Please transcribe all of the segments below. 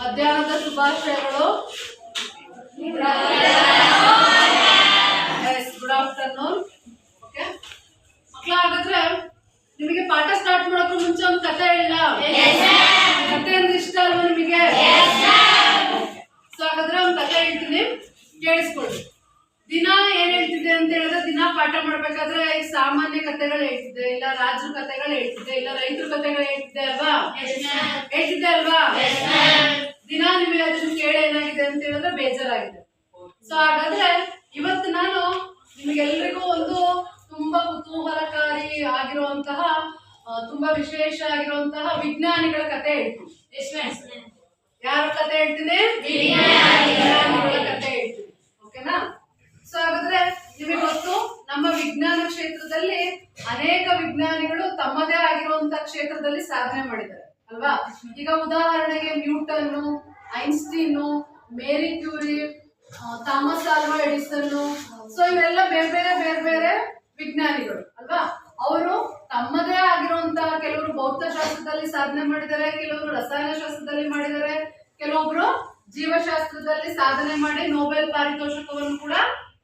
ಮಧ್ಯಾಹ್ನದ ಶುಭಾಶಯಗಳು. Good afternoon. Okay ಮಕ್ಕಳ, ಹಾಗಾದ್ರೆ ನಿಮಗೆ ಪಾಠ ಸ್ಟಾರ್ಟ್ ಮಾಡೋಕೆ ಮುಂಚೆ ಒಂದು ಕಥೆ ಹೇಳ. ಕಥೆ ಅಂದ್ರೆ ಇಷ್ಟ ಅಲ್ವಾ ನಿಮಗೆ? ಸೊ ಹಾಗಾದ್ರೆ ಒಂದು ಕಥೆ ಹೇಳ್ತೀನಿ, ಕೇಳಿಸ್ಕೊಳ್ಳಿ. ದಿನ ಏನ್ ಹೇಳ್ತಿದ್ದೆ ಅಂತ ಹೇಳಿದ್ರೆ, ದಿನ ಪಾಠ ಮಾಡ್ಬೇಕಾದ್ರೆ ಸಾಮಾನ್ಯ ಕಥೆಗಳು ಹೇಳ್ತಿದ್ದೆ, ಇಲ್ಲ ರಾಜರ ಕಥೆಗಳು ಹೇಳ್ತಿದ್ದೆ, ಇಲ್ಲ ರೈತರ ಕಥೆಗಳು ಹೇಳ್ತಿದ್ದೆ ಅಲ್ವಾ? ಹೇಳ್ತಿದ್ದೆ ಅಲ್ವಾ? ದಿನ ನಿಮಗೆ ಅದನ್ನ ಕೇಳಿ ಏನಾಗಿದೆ ಅಂತ ಹೇಳಿದ್ರೆ ಬೇಜಾರಾಗಿದೆ. ಸೊ ಹಾಗಾದ್ರೆ ಇವತ್ತು ನಾನು ನಿಮಗೆಲ್ಲರಿಗೂ ಒಂದು ತುಂಬಾ ಕುತೂಹಲಕಾರಿ ಆಗಿರುವಂತಹ, ತುಂಬಾ ವಿಶೇಷ ಆಗಿರುವಂತಹ ವಿಜ್ಞಾನಿಗಳ ಕಥೆ ಹೇಳ್ತೀನಿ. ಯಾರ ಕಥೆ ಹೇಳ್ತೀನಿ? ವಿಜ್ಞಾನಿಗಳ ಕಥೆ ಹೇಳ್ತೀನಿ. ಓಕೆನಾ? ಸೊ ಹಾಗಾದ್ರೆ ನಿಮಗೆ ಗೊತ್ತು, ನಮ್ಮ ವಿಜ್ಞಾನ ಕ್ಷೇತ್ರದಲ್ಲಿ ಅನೇಕ ವಿಜ್ಞಾನಿಗಳು ತಮ್ಮದೇ ಆಗಿರುವಂತಹ ಕ್ಷೇತ್ರದಲ್ಲಿ ಸಾಧನೆ ಮಾಡಿದ್ದಾರೆ ಅಲ್ವಾ? ಈಗ ಉದಾಹರಣೆಗೆ Newton, Einstein, Marie Curie, Thomas ಆಲ್ವಾ ಎಡಿಸನ್, ಸೊ ಇವರೆಲ್ಲ ಬೇರೆ ಬೇರೆ ವಿಜ್ಞಾನಿಗಳು ಅಲ್ವಾ? ಅವರು ತಮ್ಮದೇ ಆಗಿರುವಂತಹ, ಕೆಲವರು ಭೌತಶಾಸ್ತ್ರದಲ್ಲಿ ಸಾಧನೆ ಮಾಡಿದ್ದಾರೆ, ಕೆಲವರು ರಸಾಯನಶಾಸ್ತ್ರದಲ್ಲಿ ಮಾಡಿದ್ದಾರೆ, ಕೆಲವೊಬ್ರು ಜೀವಶಾಸ್ತ್ರದಲ್ಲಿ ಸಾಧನೆ ಮಾಡಿ ನೊಬೆಲ್ ಪಾರಿತೋಷಕವನ್ನು ಕೂಡ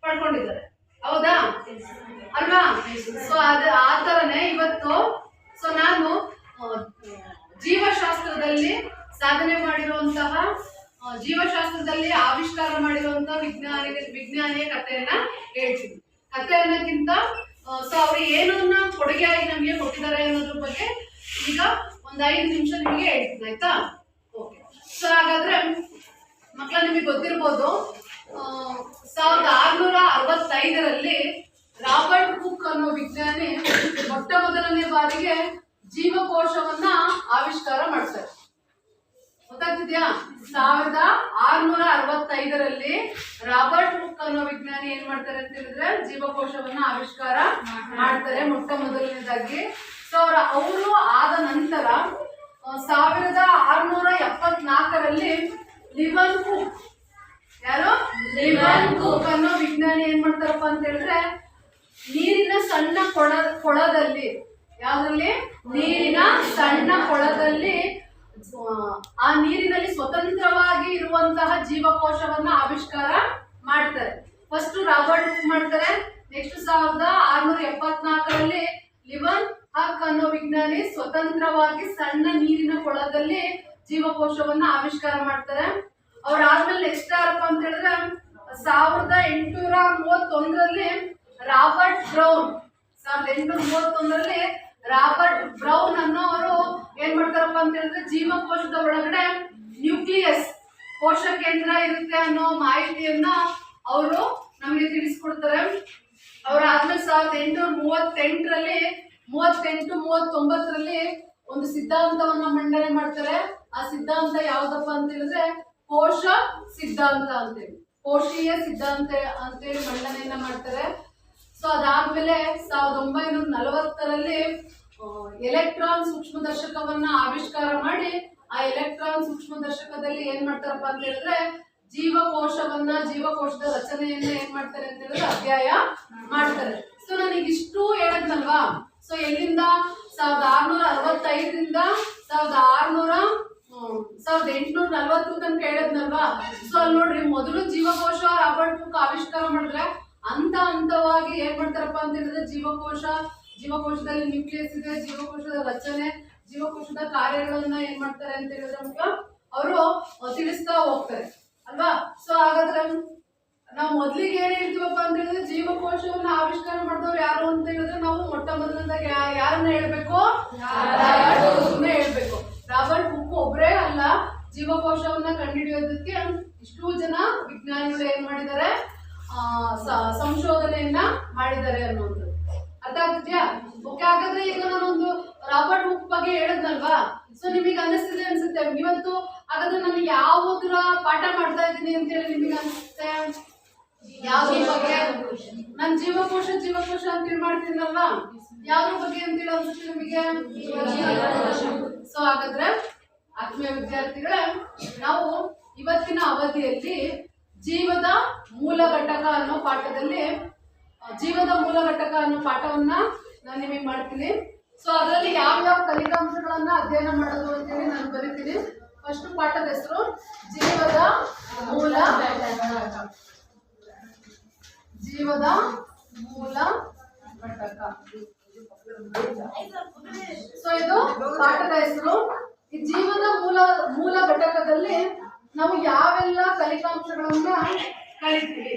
ಪಡ್ಕೊಂಡಿದ್ದಾರೆ. ಹೌದಾ ಅಲ್ವಾ? ಸೊ ಆ ತರನೇ ಇವತ್ತು ನಾನು ಜೀವಶಾಸ್ತ್ರದಲ್ಲಿ ಸಾಧನೆ ಮಾಡಿರುವಂತಹ, ಜೀವಶಾಸ್ತ್ರದಲ್ಲಿ ಆವಿಷ್ಕಾರ ಮಾಡಿರುವಂತಹ ವಿಜ್ಞಾನಿಯ ಕಥೆಯನ್ನ ಹೇಳ್ತೀನಿ. ಕಥೆ ಅನ್ನೋಕ್ಕಿಂತ ಸೊ ಅವ್ರು ಏನನ್ನ ಕೊಡುಗೆಯಾಗಿ ನಮಗೆ ಕೊಟ್ಟಿದ್ದಾರೆ ಅನ್ನೋದ್ರ ಬಗ್ಗೆ ಈಗ ಒಂದ್ 5 ನಿಮಿಷ ನಿಮಗೆ ಹೇಳ್ತೀನಿ, ಆಯ್ತಾ? ಓಕೆ. ಸೊ ಹಾಗಾದ್ರೆ ಮಕ್ಕಳ, ನಿಮಗೆ ಗೊತ್ತಿರ್ಬೋದು, 1665ರಲ್ಲಿ ರಾಬರ್ಟ್ ಹುಕ್ ಅನ್ನೋ ವಿಜ್ಞಾನಿ ಮೊಟ್ಟ ಮೊದಲನೇ ಬಾರಿಗೆ ಜೀವಕೋಶವನ್ನ ಆವಿಷ್ಕಾರ ಮಾಡ್ತಾರೆ. ಗೊತ್ತಾಗ್ತಿದ್ಯಾ? 1665ರಲ್ಲಿ ರಾಬರ್ಟ್ ಹುಕ್ ಅನ್ನೋ ವಿಜ್ಞಾನಿ ಏನ್ ಮಾಡ್ತಾರೆ ಅಂತ ಹೇಳಿದ್ರೆ ಜೀವಕೋಶವನ್ನ ಆವಿಷ್ಕಾರ ಮಾಡ್ತಾರೆ ಮೊಟ್ಟ ಮೊದಲನೇದಾಗಿ. ಸೊ ಅವರು ಆದ ನಂತರ 1674ರಲ್ಲಿ ಲಿವನ್ ಹುಕ್, ಯಾರು? ಲಿವನ್ ಹುಕ್ ಅನ್ನೋ ವಿಜ್ಞಾನಿ ಏನ್ ಮಾಡ್ತಾರಪ್ಪ ಅಂತ ಹೇಳಿದ್ರೆ, ನೀರಿನ ಸಣ್ಣ ಕೊಳದಲ್ಲಿ, ಯಾವ್ದ್ರಲ್ಲಿ? ನೀರಿನ ಸಣ್ಣ ಕೊಳದಲ್ಲಿ, ಆ ನೀರಿನಲ್ಲಿ ಸ್ವತಂತ್ರವಾಗಿ ಇರುವಂತಹ ಜೀವಕೋಶವನ್ನ ಆವಿಷ್ಕಾರ ಮಾಡ್ತಾರೆ. ಫಸ್ಟ್ ರಾಬರ್ಟ್ ಹುಕ್ ಮಾಡ್ತಾರೆ. ನೆಕ್ಸ್ಟ್ 1674ರಲ್ಲಿ ಲಿವನ್ ಹುಕ್ ಅನ್ನೋ ವಿಜ್ಞಾನಿ ಸ್ವತಂತ್ರವಾಗಿ ಸಣ್ಣ ನೀರಿನ ಕೊಳದಲ್ಲಿ ಜೀವಕೋಶವನ್ನ ಆವಿಷ್ಕಾರ ಮಾಡ್ತಾರೆ. ಅವ್ರಾದ್ಮೇಲೆ ನೆಕ್ಸ್ಟ್ ಯಾರಪ್ಪ ಅಂತ ಹೇಳಿದ್ರೆ 1831ರಲ್ಲಿ ರಾಬರ್ಟ್ ಬ್ರೌನ್, 1831ರಲ್ಲಿ ರಾಬರ್ಟ್ ಬ್ರೌನ್ ಅನ್ನೋರು ಏನ್ ಮಾಡ್ತಾರಪ್ಪ ಅಂತ ಹೇಳಿದ್ರೆ, ಜೀವಕೋಶದ ಒಳಗಡೆ ನ್ಯೂಕ್ಲಿಯಸ್, ಕೋಶ ಕೇಂದ್ರ ಇರುತ್ತೆ ಅನ್ನೋ ಮಾಹಿತಿಯನ್ನ ಅವರು ನಮಗೆ ತಿಳಿಸ್ಕೊಡ್ತಾರೆ. ಅವ್ರಾದ್ಮೇಲೆ 1838ರಲ್ಲಿ 39ರಲ್ಲಿ ಒಂದು ಸಿದ್ಧಾಂತವನ್ನ ಮಂಡನೆ ಮಾಡ್ತಾರೆ. ಆ ಸಿದ್ಧಾಂತ ಯಾವ್ದಪ್ಪ ಅಂತ ಹೇಳಿದ್ರೆ ಕೋಶ ಸಿದ್ಧಾಂತ ಅಂತೇಳಿ, ಕೋಶೀಯ ಸಿದ್ಧಾಂತ ಅಂತೇಳಿ ಮಂಡನೆಯನ್ನ ಮಾಡ್ತಾರೆ. ಸೊ ಅದಾದ್ಮೇಲೆ 1940ರಲ್ಲಿ ಎಲೆಕ್ಟ್ರಾನ್ ಸೂಕ್ಷ್ಮದರ್ಶಕವನ್ನ ಆವಿಷ್ಕಾರ ಮಾಡಿ, ಆ ಎಲೆಕ್ಟ್ರಾನ್ ಸೂಕ್ಷ್ಮದರ್ಶಕದಲ್ಲಿ ಏನ್ ಮಾಡ್ತಾರಪ್ಪ ಅಂತ ಹೇಳಿದ್ರೆ ಜೀವಕೋಶದ ರಚನೆಯನ್ನ ಏನ್ ಮಾಡ್ತಾರೆ ಅಂತ ಹೇಳಿದ್ರೆ ಅಧ್ಯಯ ಮಾಡ್ತಾರೆ. ಸೊ ನನಗೆ ಇಷ್ಟು ಹೇಳದ್ನಲ್ವಾ? ಸೊ ಎಲ್ಲಿಂದ 1665ರಿಂದ 1840 ತನಕ ಹೇಳಿದ್ನಲ್ವಾ? ಸೊ ಅಲ್ಲಿ ನೋಡ್ರಿ, ಮೊದಲು ಜೀವಕೋಶ ರಾಬರ್ಟ್ ಹುಕ್ ಆವಿಷ್ಕಾರ ಮಾಡಿದ್ರೆ ಹಂತವಾಗಿ ಏನ್ ಮಾಡ್ತಾರಪ್ಪ ಅಂತ ಹೇಳಿದ್ರೆ ಜೀವಕೋಶದಲ್ಲಿ ನ್ಯೂಕ್ಲಿಯಸ್ ಇದೆ, ಜೀವಕೋಶದ ರಚನೆ, ಜೀವಕೋಶದ ಕಾರ್ಯಗಳನ್ನ ಏನ್ ಮಾಡ್ತಾರೆ ಅಂತ ಹೇಳಿದ್ರೆ ಅವರು ತಿಳಿಸ್ತಾ ಹೋಗ್ತಾರೆ ಅಲ್ವಾ? ಸೊ ಹಾಗಾದ್ರೆ ನಾವು ಮೊದ್ಲಿಗೆ ಏನ್ ಹೇಳ್ತೀವಪ್ಪ ಅಂತ ಹೇಳಿದ್ರೆ, ಜೀವಕೋಶವನ್ನ ಆವಿಷ್ಕಾರ ಮಾಡಿದವ್ರು ಯಾರು ಅಂತ ಹೇಳಿದ್ರೆ ನಾವು ಮೊಟ್ಟ ಮೊದಲನೇದಾಗಿ ಯಾರನ್ನ ಹೇಳ್ಬೇಕು? ಹೇಳ್ಬೇಕು. ರಾಬರ್ಟ್ ಹುಕ್ ಒಬ್ರೇ ಅಲ್ಲ, ಜೀವಕೋಶವನ್ನ ಕಂಡುಹಿಡಿಯೋದಕ್ಕೆ ಇಷ್ಟು ಜನ ವಿಜ್ಞಾನಿಗಳು ಏನ್ ಮಾಡಿದ್ದಾರೆ, ಸಂಶೋಧನೆಯನ್ನ ಮಾಡಿದ್ದಾರೆ ಅನ್ನೋದು ಅರ್ಥ ಆಗ್ತಿದ್ಯಾ? ಓಕೆ. ಹಾಗಾದ್ರೆ ಈಗ ನಾನೊಂದು ರಾಬರ್ಟ್ ಹುಕ್ ಬಗ್ಗೆ ಹೇಳಿದ್ನಲ್ವಾ? ಸೊ ನಿಮಗೆ ಅನಿಸ್ತಿದೆ ಅನ್ಸುತ್ತೆ ಇವತ್ತು, ಹಾಗಾದ್ರೆ ನಾನು ಯಾವುದ್ರ ಪಾಠ ಮಾಡ್ತಾ ಇದ್ದೀನಿ ಅಂತ ಹೇಳಿ ನಿಮಗೆ ಅನ್ಸುತ್ತೆ? ಯಾವ್ದ್ರ ಬಗ್ಗೆ? ನಾನು ಜೀವಕೋಶ ಅಂತ ಹೇಳಿ ಮಾಡ್ತೀನಲ್ವಾ? ಯಾವ್ದ್ರ ಬಗ್ಗೆ ಅಂತೇಳಿ ಅನ್ಸುತ್ತೆ ನಿಮಗೆ? ಸೊ ಹಾಗಾದ್ರೆ ಆತ್ಮೀಯ ವಿದ್ಯಾರ್ಥಿಗಳೇ, ನಾವು ಇವತ್ತಿನ ಅವಧಿಯಲ್ಲಿ ಜೀವದ ಮೂಲ ಘಟಕ ಅನ್ನೋ ಪಾಠವನ್ನ ನಾನು ನಿಮಗೆ ಮಾಡ್ತೀನಿ. ಸೊ ಅದರಲ್ಲಿ ಯಾವ ಫಲಿತಾಂಶಗಳನ್ನ ಅಧ್ಯಯನ ಮಾಡೋದು ಅಂತೇಳಿ ನಾನು ಬರೀತೀನಿ. ಫಸ್ಟ್ ಪಾಠದ ಹೆಸರು ಜೀವದ ಮೂಲ ಘಟಕ. ಜೀವದ ಮೂಲ ಘಟಕ. ಸೊ ಇದು ಪಾಠದ ಹೆಸರು. ಈ ಜೀವದ ಮೂಲ ಘಟಕದಲ್ಲಿ ನಾವು ಯಾವೆಲ್ಲ ಕಲಿಕಾಂಶಗಳನ್ನ ಕಲಿತೀವಿ?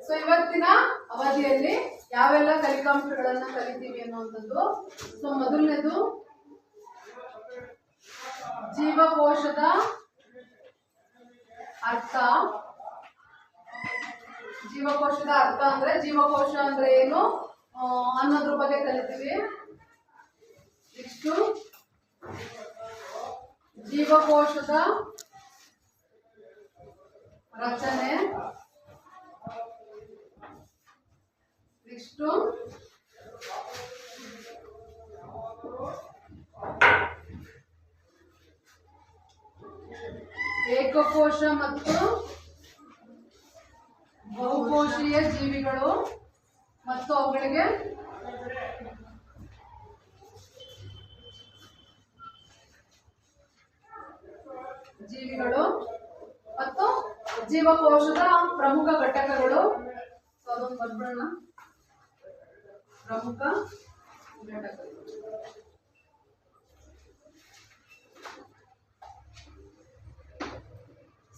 ಸೊ ಇವತ್ತಿನ ಅವಧಿಯಲ್ಲಿ ಯಾವೆಲ್ಲ ಕಲಿಕಾಂಶಗಳನ್ನ ಕಲಿತೀವಿ ಅನ್ನುವಂಥದ್ದು. ಸೊ ಮೊದಲನೇದು ಜೀವಕೋಶದ ಅರ್ಥ. ಜೀವಕೋಶದ ಅರ್ಥ ಅಂದ್ರೆ ಜೀವಕೋಶ ಅಂದ್ರೆ ಏನು ಅನ್ನೋದ್ರ ಬಗ್ಗೆ ಕಲಿತೀವಿ. ನೆಕ್ಸ್ಟ್ ಜೀವಕೋಶದ ರಚನೆ. ನೆಕ್ಸ್ಟ್ ಏಕಕೋಶ ಮತ್ತು ಬಹುಕೋಶೀಯ ಜೀವಿಗಳು ಮತ್ತು ಅವುಗಳಿಗೆ ಜೀವಿಗಳು ಮತ್ತು ಜೀವಕೋಶದ ಪ್ರಮುಖ ಘಟಕಗಳು. ಅದೊಂದು ಬರ್ಬೋಣ. ಪ್ರಮುಖ ಘಟಕಗಳು.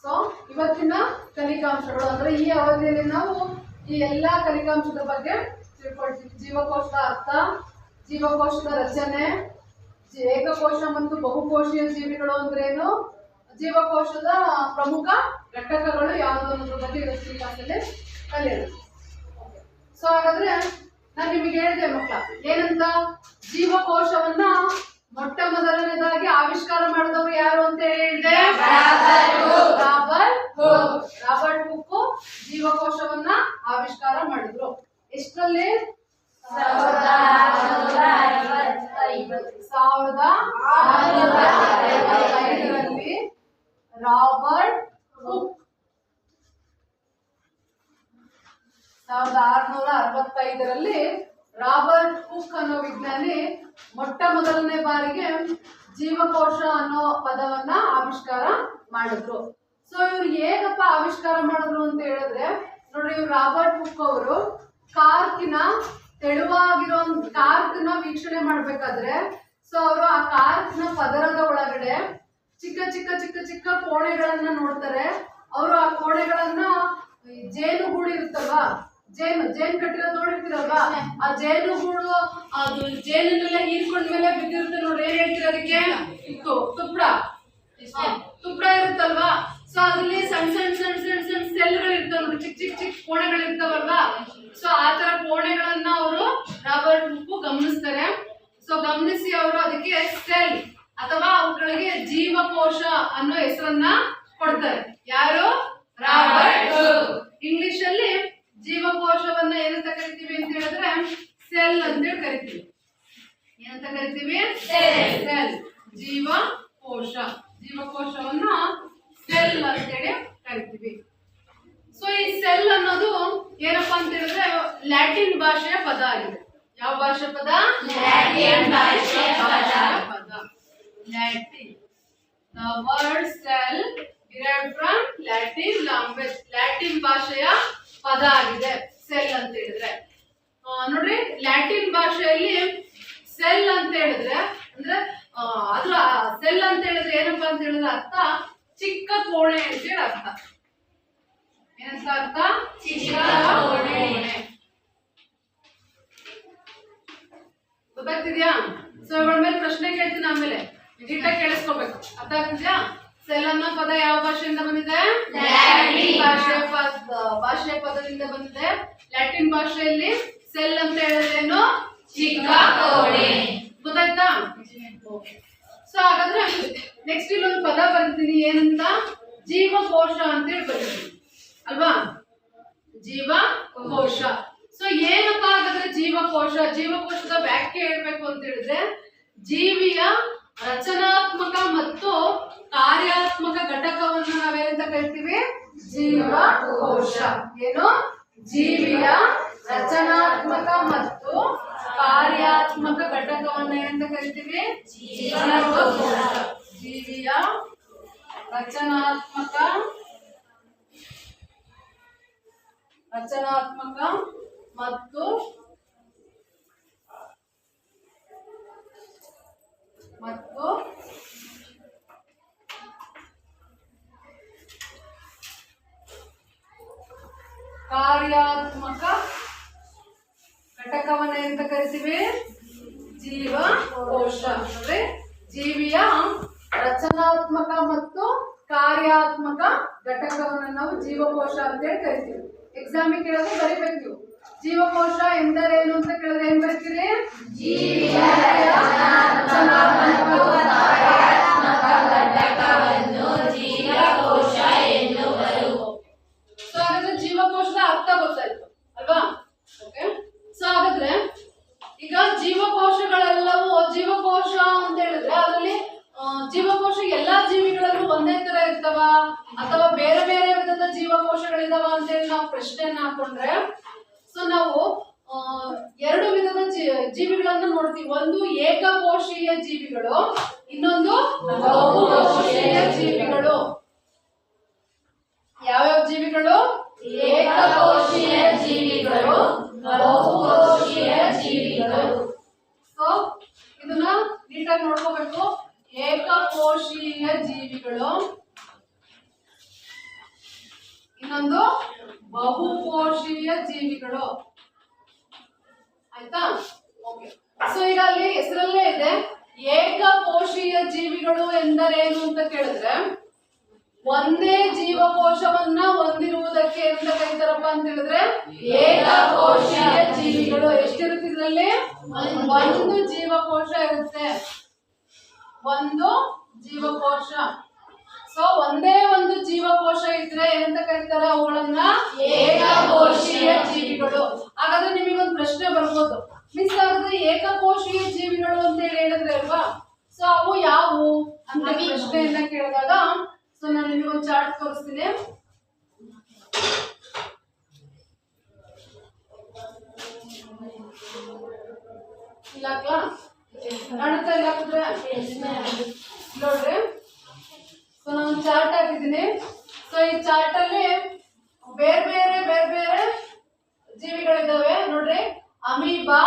ಸೊ ಇವತ್ತಿನ ಕಲಿಕಾಂಶಗಳು ಅಂದ್ರೆ ಈ ಅವಧಿಯಲ್ಲಿ ನಾವು ಈ ಎಲ್ಲಾ ಕಲಿಕಾಂಶದ ಬಗ್ಗೆ ತಿಳ್ಕೊಳ್ತೀವಿ. ಜೀವಕೋಶದ ಅರ್ಥ, ಜೀವಕೋಶದ ರಚನೆ, ಏಕಕೋಶ ಮತ್ತು ಬಹುಕೋಶೀಯ ಜೀವಿಗಳು ಅಂದ್ರೇನು, ಜೀವಕೋಶದ ಪ್ರಮುಖ ಘಟಕಗಳು ಯಾವುದು ಅನ್ನೋದ್ರ ಬಗ್ಗೆ ಇವತ್ತಿನ ಕ್ಲಾಸಲ್ಲಿ ಕಲಿಯೋಣ. ಸೊ ಹಾಗಾದ್ರೆ ನಾನು ನಿಮಗೆ ಹೇಳಿದೆ ಮಕ್ಕಳ ಏನಂತ, ಜೀವಕೋಶವನ್ನ ಮೊಟ್ಟ ಮೊದಲನೇದಾಗಿ ಆವಿಷ್ಕಾರ ಮಾಡಿದವರು ಯಾರು ಅಂತ ಹೇಳಿದೆ? ರಾಬರ್ಟ್ ಹುಕ್ ಜೀವಕೋಶವನ್ನ ಆವಿಷ್ಕಾರ ಮಾಡಿದ್ರು. ಎಷ್ಟರಲ್ಲಿ? 1655ರಲ್ಲಿ ರಾಬರ್ಟ್ ಹುಕ್. 1665ರಲ್ಲಿ ರಾಬರ್ಟ್ ಹುಕ್ ಅನ್ನೋ ವಿಜ್ಞಾನಿ ಮೊಟ್ಟ ಮೊದಲನೇ ಬಾರಿಗೆ ಜೀವಕೋಶ ಅನ್ನೋ ಪದವನ್ನ ಆವಿಷ್ಕಾರ ಮಾಡಿದ್ರು. ಸೊ ಇವ್ರು ಹೇಗಪ್ಪ ಆವಿಷ್ಕಾರ ಮಾಡಿದ್ರು ಅಂತ ಹೇಳಿದ್ರೆ ನೋಡ್ರಿ, ಇವ್ರು ರಾಬರ್ಟ್ ಹುಕ್ ಅವರು ಕಾರ್ಕಿನ ತೆಳುವಾಗಿರೋ ಕಾರ್ಕ್ನ ವೀಕ್ಷಣೆ ಮಾಡ್ಬೇಕಾದ್ರೆ ಸೊ ಅವರು ಆ ಕಾರ್ಕ್ನ ಪದರದ ಒಳಗಡೆ ಚಿಕ್ಕ ಚಿಕ್ಕ ಚಿಕ್ಕ ಚಿಕ್ಕ ಕೋಣೆಗಳನ್ನ ನೋಡ್ತಾರೆ. ಅವರು ಆ ಕೋಣೆಗಳನ್ನ ಜೇನುಗೂಡು ಇರುತ್ತಲ್ವಾ, ಜೇನು ಕಟ್ಟಿರೋದು ನೋಡಿರ್ತೀರಲ್ವಾ, ಆ ಜೇನುಗೂಡು ಅದು ಜೇನನ್ನೆಲ್ಲ ಹೀರ್ಕೊಂಡ್ಮೇಲೆ ಬಿದ್ದಿರುತ್ತೆ ನೋಡಿ, ಏನ್ ಹೇಳ್ತೀರ ಅದಕ್ಕೆ? ತುಪ್ಪಡ ಇರುತ್ತಲ್ವಾ. ಸೊ ಅದ್ರಲ್ಲಿ ಸಣ್ಣ ಸಣ್ಣ ಸಣ್ಣ ಸಣ್ಣ ಸಣ್ಣ ಸೆಲ್ಗಳು ಇರ್ತಾವ ನೋಡಿ, ಚಿಕ್ಕ ಚಿಕ್ಕ ಚಿಕ್ಕ ಕೋಣೆಗಳು ಇರ್ತಾವಲ್ವಾ. ಸೊ ಆ ತರ ಕೋಣೆಗಳನ್ನ ಅವರು ರಾಬರ್ಟ್ ಹುಕ್ ಗಮನಿಸ್ತಾರೆ. ಸೊ ಗಮನಿಸಿ ಅವರು ಅದಕ್ಕೆ ಸೆಲ್ ಅಥವಾ ಅವುಗಳಿಗೆ ಜೀವಕೋಶ ಅನ್ನೋ ಹೆಸರನ್ನ ಕೊಡ್ತಾರೆ. ಯಾರು? Robert Hooke. ಇಂಗ್ಲಿಷ್ ಅಲ್ಲಿ ಜೀವಕೋಶವನ್ನ ಏನಂತ ಕರಿತೀವಿ ಅಂತ ಹೇಳಿದ್ರೆ ಸೆಲ್ ಅಂತೇಳಿ ಕರಿತೀವಿ. ಏನಂತ ಕರಿತೀವಿ? ಸೆಲ್. ಜೀವಕೋಶ. ಜೀವಕೋಶವನ್ನ ಸೆಲ್ ಅಂತೇಳಿ ಕರಿತೀವಿ. ಸೊ ಈ ಸೆಲ್ ಅನ್ನೋದು ಏನಪ್ಪಾ ಅಂತ ಹೇಳಿದ್ರೆ ಲ್ಯಾಟಿನ್ ಭಾಷೆಯ ಪದ ಆಗಿದೆ. ಯಾವ ಭಾಷೆ ಪದ? ಲ್ಯಾಟಿನ್ ಭಾಷೆಯ ಪದ. Latin. The word cell derived from Latin language. Latin ಭಾಷೆಯ ಪದ ಆಗಿದೆ ಸೆಲ್ ಅಂತ ಹೇಳಿದ್ರೆ. ನೋಡ್ರಿ, ಲ್ಯಾಟಿನ್ ಭಾಷೆಯಲ್ಲಿ ಸೆಲ್ ಅಂತ ಹೇಳಿದ್ರೆ ಅಂದ್ರೆ ಅದ್ರ ಸೆಲ್ ಅಂತ ಹೇಳಿದ್ರೆ ಏನಪ್ಪಾ ಅಂತ ಹೇಳಿದ್ರೆ ಅರ್ಥ ಚಿಕ್ಕ ಕೋಣೆ ಅಂತೇಳಿ ಅರ್ಥ. ಏನಂತ ಅರ್ಥ? ಚಿಕ್ಕ ಕೋಣೆ. ಗೊತ್ತಾಗ್ತಿದ್ಯಾ? ಸೊ ಇವಳ ಮೇಲೆ ಪ್ರಶ್ನೆ ಕೇಳ್ತೀನಿ, ಆಮೇಲೆ ನೀಟಾಗಿ ಕೇಳಿಸ್ಕೋಬೇಕು. ಅರ್ಥ ಆಗ್ತಿದ್ಯಾ? ಸೆಲ್ ಅನ್ನೋ ಪದ ಯಾವ ಭಾಷೆಯಿಂದ ಬಂದಿದೆ? ಲ್ಯಾಟಿನ್ ಭಾಷೆಯ ಪದದಿಂದ ಬಂದಿದೆ. ಲ್ಯಾಟಿನ್ ಭಾಷೆಯಲ್ಲಿ ಸೆಲ್ ಅಂತ ಹೇಳಿದ್ರೇನು? ಚಿಕ್ಕ ಕೋಣೆ. ಗೊತ್ತಾಯ್ತಾ? ಸೊ ಹಾಗಾದ್ರೆ ನೆಕ್ಸ್ಟ್ ಇಲ್ಲೊಂದು ಪದ ಬರ್ತೀನಿ, ಏನಂತ? ಜೀವಕೋಶ ಅಂತೇಳಿ ಬರ್ತೀನಿ ಅಲ್ವಾ? ಜೀವಕೋಶ. ಸೊ ಏನಪ್ಪಾ ಹಾಗಾದ್ರೆ ಜೀವಕೋಶ? ಜೀವಕೋಶದ ವ್ಯಾಖ್ಯೆ ಹೇಳ್ಬೇಕು ಅಂತ ಹೇಳಿದ್ರೆ ಜೀವಿಯ ರಚನಾತ್ಮಕ ಮತ್ತು ಕಾರ್ಯಾತ್ಮಕ ಘಟಕವನ್ನು ನಾವೇನಂತ ಕರಿತೀವಿ? ಜೀವಕೋಶ. ಏನು? ಜೀವಿಯ ರಚನಾತ್ಮಕ ಮತ್ತು ಕರಿತೀವಿ? ಜೀವಿಯ ರಚನಾತ್ಮಕ ಮತ್ತು ಕಾರ್ಯಾತ್ಮಕ ಘಟಕವನ್ನ ಎಂತ ಕರಿತೀವಿ? ಜೀವಕೋಶ. ಅಂದ್ರೆ ಜೀವಿಯ ರಚನಾತ್ಮಕ ಮತ್ತು ಕಾರ್ಯಾತ್ಮಕ ಘಟಕವನ್ನ ನಾವು ಜೀವಕೋಶ ಅಂತ ಹೇಳಿ ಕರಿತೀವಿ. ಎಕ್ಸಾಮಿಗೆ ಕೇಳಿದ್ರೆ ಬರಿಬೇಕು ನೀವು. ಜೀವಕೋಶ ಎಂದರೇನು ಅಂತ ಕೇಳಿದ್ರೆ ಏನ್ ಬರೀತೀರಿ? ಜೀವಿಯ ರಚನಾತ್ಮಕ ಕಾರ್ಯಾತ್ಮಕ ಘಟಕವನ್ನು ಜೀವಕೋಶ ಎನ್ನುವರು. ಸೊ ಹಾಗಾದ್ರೆ ಜೀವಕೋಶದ ಅರ್ಥ ಗೊತ್ತಾಯ್ತು ಅಲ್ವಾ? ಓಕೆ. ಸೊ ಹಾಗಾದ್ರೆ ಈಗ ಜೀವಕೋಶಗಳೆಲ್ಲವೂ ಜೀವಕೋಶ ಅಂತ ಹೇಳಿದ್ರೆ ಅದರಲ್ಲಿ ಜೀವಕೋಶ ಎಲ್ಲಾ ಜೀವಿಗಳಲ್ಲೂ ಒಂದೇ ತರ ಇರ್ತವ ಅಥವಾ ಬೇರೆ ಬೇರೆ ವಿಧದ ಜೀವಕೋಶಗಳಿದಾವ ಅಂತ ಹೇಳಿ ನಾವು ಪ್ರಶ್ನೆಯನ್ನ ಹಾಕೊಂಡ್ರೆ, ಸೊ ನಾವು ಎರಡು ವಿಧದ ಜೀವಿಗಳನ್ನ ನೋಡ್ತೀವಿ. ಒಂದು ಏಕಕೋಶೀಯ ಜೀವಿಗಳು, ಇನ್ನೊಂದು ಬಹುಕೋಶೀಯ ಜೀವಿಗಳು. ಯಾವ್ಯಾವ ಜೀವಿಗಳು? ಏಕಕೋಶೀಯ ಜೀವಿಗಳು, ಬಹುಕೋಶೀಯ ಜೀವಿಗಳು. ಸೊ ಇದನ್ನ ನೀಟಾಗಿ ನೋಡ್ಕೋಬೇಕು. ಏಕಕೋಶೀಯ ಜೀವಿಗಳು, ಇನ್ನೊಂದು ಬಹುಕೋಶೀಯ ಜೀವಿಗಳು. ಆಯ್ತಾ? ಓಕೆ. ಸೊ ಈಗ ಅಲ್ಲಿ ಹೆಸರಲ್ಲೇ ಇದೆ ಏಕಕೋಶೀಯ ಜೀವಿಗಳು ಎಂದರೇನು ಅಂತ ಕೇಳಿದ್ರೆ, ಒಂದೇ ಜೀವಕೋಶವನ್ನ ಹೊಂದಿರುವುದಕ್ಕೆ ಎಂತ ಕರೀತಾರಪ್ಪ ಅಂತ ಹೇಳಿದ್ರೆ ಏಕಕೋಶೀಯ ಜೀವಿಗಳು. ಎಷ್ಟಿರುತ್ತೆ ಇದರಲ್ಲಿ? ಒಂದು ಜೀವಕೋಶ ಇರುತ್ತೆ, ಒಂದು ಜೀವಕೋಶ. ಸೊ ಒಂದೇ ಒಂದು ಜೀವಕೋಶ ಇದ್ರೆ ಏನಂತ ಕರೀತಾರೆ? ಅವುಗಳನ್ನ ಏಕಕೋಶೀಯ ಜೀವಿಗಳು. ಹಾಗಾದ್ರೆ ನಿಮಗೊಂದು ಪ್ರಶ್ನೆ ಬರ್ಬೋದು, ಮಿಸ್ ಹಾಗಾದ್ರೆ ಏಕಕೋಶೀಯ ಜೀವಿಗಳು ಅಂತ ಹೇಳಿದ್ರೆ ಅಲ್ವಾ, ಸೊ ಅವು ಯಾವುವು ಅಂತ ಪ್ರಶ್ನೆಯನ್ನ ಕೇಳಿದಾಗ, ಸೊ ನಾನು ನಿಮಗೊಂದು ಚಾರ್ಟ್ ತೋರಿಸ್ತೀನಿ. ಇಲ್ಲ ಕಾಣುತ್ತಾ? ಇಲ್ಲ ಹಾಕಿದ್ರೆ ನೋಡ್ರಿ. ಸೊ ನಾನು ಚಾರ್ಟ್ ಹಾಕಿದ್ದೀನಿ. ಸೊ ಈ ಚಾರ್ಟ್ ಅಲ್ಲಿ ಬೇರೆ ಬೇರೆ ಜೀವಿಗಳಿದ್ದಾವೆ ನೋಡ್ರಿ. ಅಮೀಬಾ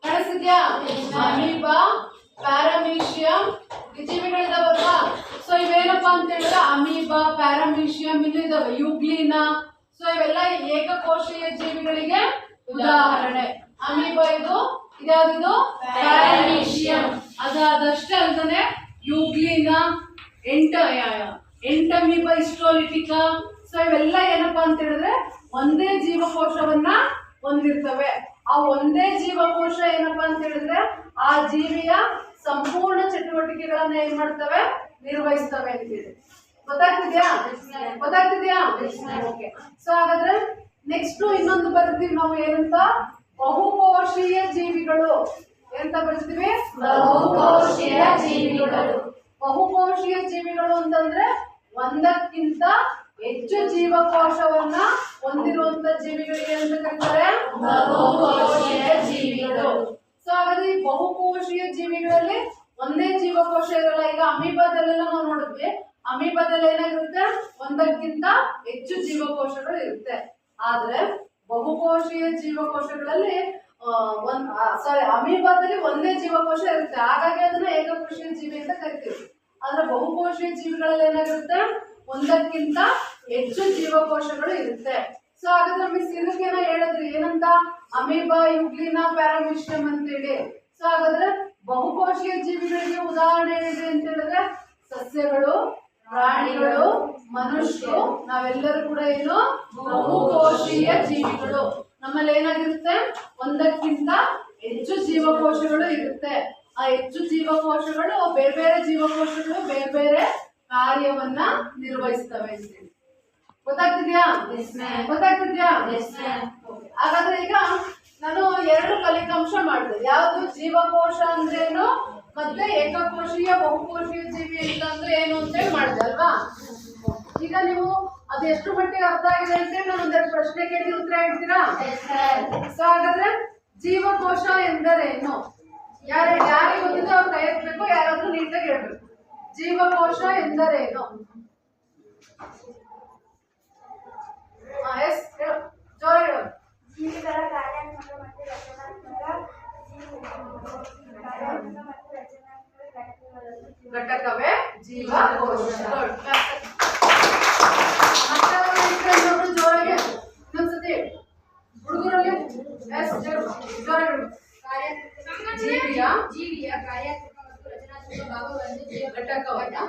ಕಾಣಿಸ್ತಿದ್ಯಾ? ಅಮೀಬಾ, ಪ್ಯಾರಾಮೀಶಿಯಂ ಈ ಜೀವಿಗಳಿದಾವಲ್ವಾ. ಸೊ ಇವೇನಪ್ಪಾ ಅಂತ ಹೇಳಿದ್ರೆ ಅಮೀಬಾ, ಪ್ಯಾರಾಮೀಶಿಯಂ ಇನ್ನು ಇದಾವೆ, ಯುಗ್ಲಿನಾ. ಸೊ ಇವೆಲ್ಲ ಏಕಕೋಶೀಯ ಜೀವಿಗಳಿಗೆ ಉದಾಹರಣೆ. ಅಮೀಬಾ ಇದ್ಯಾವುದು? ಪ್ಯಾರಾಮೀಶಿಯಂ. ಅದಷ್ಟೇ ಅಲ್ದಾನೆ ಯುಗ್ಲಿನಾ, ಎಂಟಮೀಬಾ ಹಿಸ್ಟೋಲಿಟಿಕಾ. ಸೊ ಇವೆಲ್ಲ ಏನಪ್ಪಾ ಅಂತ ಹೇಳಿದ್ರೆ ಒಂದೇ ಜೀವಕೋಶವನ್ನ ಹೊಂದಿರ್ತವೆ. ಆ ಒಂದೇ ಜೀವಕೋಶ ಏನಪ್ಪಾ ಅಂತ ಹೇಳಿದ್ರೆ ಆ ಜೀವಿಯ ಸಂಪೂರ್ಣ ಚಟುವಟಿಕೆಗಳನ್ನ ಏನ್ ಮಾಡ್ತವೆ? ನಿರ್ವಹಿಸ್ತವೆ ಅಂತ ಹೇಳಿ. ಗೊತ್ತಾಗ್ತಿದ್ಯಾ? ಓಕೆ. ಸೊ ಹಾಗಾದ್ರೆ ನೆಕ್ಸ್ಟ್ ಇನ್ನೊಂದು ಬರ್ತೀವಿ ನಾವು ಏನಂತ? ಬಹುಕೋಶೀಯ ಜೀವಿಗಳು. ಎಂತ ಬರ್ತೀವಿ? ಬಹುಕೋಶೀಯ ಜೀವಿಗಳು. ಬಹುಕೋಶೀಯ ಜೀವಿಗಳು ಅಂತಂದ್ರೆ ಒಂದಕ್ಕಿಂತ ಹೆಚ್ಚು ಜೀವಕೋಶವನ್ನ ಹೊಂದಿರುವಂತ ಜೀವಿಗಳಿಗೆ ಅಂತ ಕರೀತಾರೆ ಬಹುಕೋಶೀಯ ಜೀವಿಗಳು. ಸೊ ಹಾಗಾದ್ರೆ ಈ ಬಹುಕೋಶೀಯ ಜೀವಿಗಳಲ್ಲಿ ಒಂದೇ ಜೀವಕೋಶ ಇರಲ್ಲ. ಈಗ ಅಮೀಬಾದಲ್ಲೆಲ್ಲ ನಾವು ನೋಡಿದ್ವಿ, ಅಮೀಬಾದಲ್ಲಿ ಏನಾಗಿರುತ್ತೆ? ಒಂದಕ್ಕಿಂತ ಹೆಚ್ಚು ಜೀವಕೋಶಗಳು ಇರುತ್ತೆ. ಆದ್ರೆ ಬಹುಕೋಶೀಯ ಜೀವಕೋಶಗಳಲ್ಲಿ ಅಮೀಬಾದಲ್ಲಿ ಒಂದೇ ಜೀವಕೋಶ ಇರುತ್ತೆ, ಹಾಗಾಗಿ ಅದನ್ನ ಏಕಕೋಶೀಯ ಜೀವಿ ಅಂತ ಕರಿತೀವಿ. ಆದ್ರೆ ಬಹುಕೋಶೀಯ ಜೀವಿಗಳಲ್ಲಿ ಏನಾಗಿರುತ್ತೆ? ಒಂದಕ್ಕಿಂತ ಹೆಚ್ಚು ಜೀವಕೋಶಗಳು ಇರುತ್ತೆ. ಸೊ ಹಾಗಾದ್ರೆ ಮಿಸ್ ಇದಕ್ಕೇನ ಹೇಳಿದ್ರಿ ಏನಂತ? ಅಮೀಬಾ, ಯುಗ್ಲಿನಾ, ಪ್ಯಾರಾಮೀಶಿಯಂ ಅಂತೇಳಿ. ಸೊ ಹಾಗಾದ್ರೆ ಬಹುಕೋಶೀಯ ಜೀವಿಗಳಿಗೆ ಉದಾಹರಣೆ ಏನಿದೆ ಅಂತ ಹೇಳಿದ್ರೆ ಸಸ್ಯಗಳು, ಪ್ರಾಣಿಗಳು, ಮನುಷ್ಯರು, ನಾವೆಲ್ಲರೂ ಕೂಡ ಏನು ಬಹುಕೋಶೀಯ ಜೀವಿಗಳು. ನಮ್ಮಲ್ಲಿ ಏನಾಗಿರುತ್ತೆ? ಒಂದಕ್ಕಿಂತ ಹೆಚ್ಚು ಜೀವಕೋಶಗಳು ಇರುತ್ತೆ. ಆ ಹೆಚ್ಚು ಜೀವಕೋಶಗಳು ಬೇರೆ ಬೇರೆ ಜೀವಕೋಶಗಳು ಬೇರೆ ಬೇರೆ ಕಾರ್ಯವನ್ನ ನಿರ್ವಹಿಸ್ತವೆ ಅಂತೇಳಿ. ಗೊತ್ತಾಗ್ತಿದ್ಯಾ? ಹಾಗಾದ್ರೆ ಈಗ ನಾನು ಎರಡು ಫಲಿತಾಂಶ ಮಾಡಿದೆ. ಯಾವುದು? ಜೀವಕೋಶ ಅಂದ್ರೇನು ಮತ್ತೆ ಏಕಕೋಶೀಯ ಬಹುಕೋಶೀಯ ಜೀವಿ ಅಂತಂದ್ರೆ ಏನು ಅಂತೇಳಿ ಮಾಡಿದೆ ಅಲ್ವಾ. ಈಗ ನೀವು ಅದು ಎಷ್ಟು ಮಟ್ಟಿಗೆ ಅರ್ಥ ಆಗಿದೆ ಅಂತೇಳಿ ನಾನು ಒಂದೆರಡು ಪ್ರಶ್ನೆ ಕೇಳಿ ಉತ್ತರ ಹೇಳ್ತೀರಾ? ಸೊ ಹಾಗಾದ್ರೆ ಜೀವಕೋಶ ಎಂದರೇನು? ಯಾರಿಗೆ ಗೊತ್ತಿದೆ ಅವ್ರು ಕೈ ಎತ್ತಬೇಕು, ಯಾರಾದ್ರೂ ನೀಟಾಗಿ ಹೇಳ್ಬೇಕು. ಜೀವಕೋಶ ಎಂದರೇನು? ಎಸ್ ಹೇಳು, ಜೋರ ಹೇಳು. ಜೀವಿಗಳ ಕಾರ್ಯಾತ್ಮಕ ಮತ್ತು ರಚನಾತ್ಮಕ ಘಟಕವೇ ಜೀವಕೋಶ. ಜೋರಾಗಿ ಇನ್ನೊಂದ್ಸತಿ ಹುಡುಗರಲ್ಲಿ ಎಸ್ ಜೋರ ಹೇಳು. ಜೀವಿಯ ಕಾರ್ಯಾತ್ಮಕ ಮತ್ತು ರಚನಾತ್ಮಕ ಭಾಗವನ್ನು ಘಟಕವನ್ನು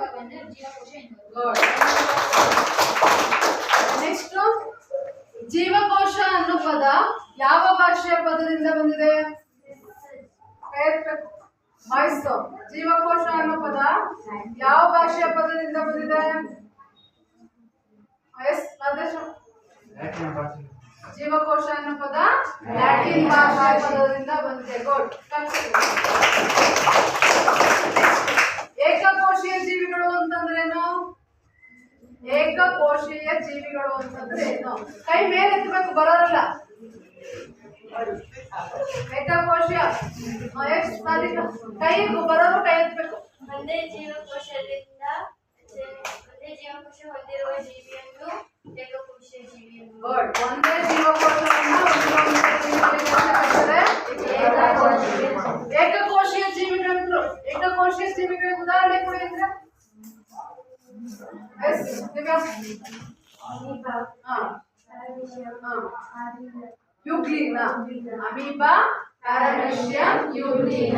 ಜೀವಕೋಶ ಎನ್ನುವರು. ನೆಕ್ಸ್ಟ್, ಜೀವಕೋಶ ಅನ್ನೋ ಪದ ಯಾವ ಭಾಷೆಯ ಪದದಿಂದ ಬಂದಿದೆ? ವಾಯ್ಸು. ಜೀವಕೋಶ ಅನ್ನೋ ಪದ ಯಾವ ಭಾಷೆಯ ಪದದಿಂದ ಬಂದಿದೆ? ಜೀವಕೋಶ ಅನ್ನೋ ಪದ ಲ್ಯಾಟಿನ್ ಭಾಷೆಯ ಪದದಿಂದ ಬಂದಿದೆ. ಗುಡ್. ಏಕಕೋಶೀಯ ಜೀವಿಗಳು ಅಂತಂದ್ರೇನು? ಏಕಕೋಶೀಯ ಜೀವಿಗಳು ಅಂತಂದ್ರೆ ಏನು? ಕೈ ಮೇಲೆ ಎತ್ತಬೇಕು, ಬರೋರಲ್ಲ. ಏಕಕೋಶೀಯ ಕೈ ಬರೋರು ಕೈ ಎತ್ತಬೇಕು. ಒಂದೇ ಜೀವಕೋಶ ಹೊಂದಿರುವ ಜೀವಿಯನ್ನು ಏಕಕೋಶೀಯ ಜೀವಿ ಎನ್ನುವರು. ಒಂದೇ ಜೀವಕೋಶವನ್ನು ಏಕಕೋಶೀಯ ಜೀವಿಗಳು. ಏಕಕೋಶೀಯ ಜೀವಿಗಳ ಉದಾಹರಣೆ ಕೊಡಿ ಅಂದ್ರೆ ಯುಗ್ಲೀನ, ಅಮೀಬಾ, ಪ್ಯಾರಾಮೆಸಿಯಂ, ಯುಗ್ಲೀನ.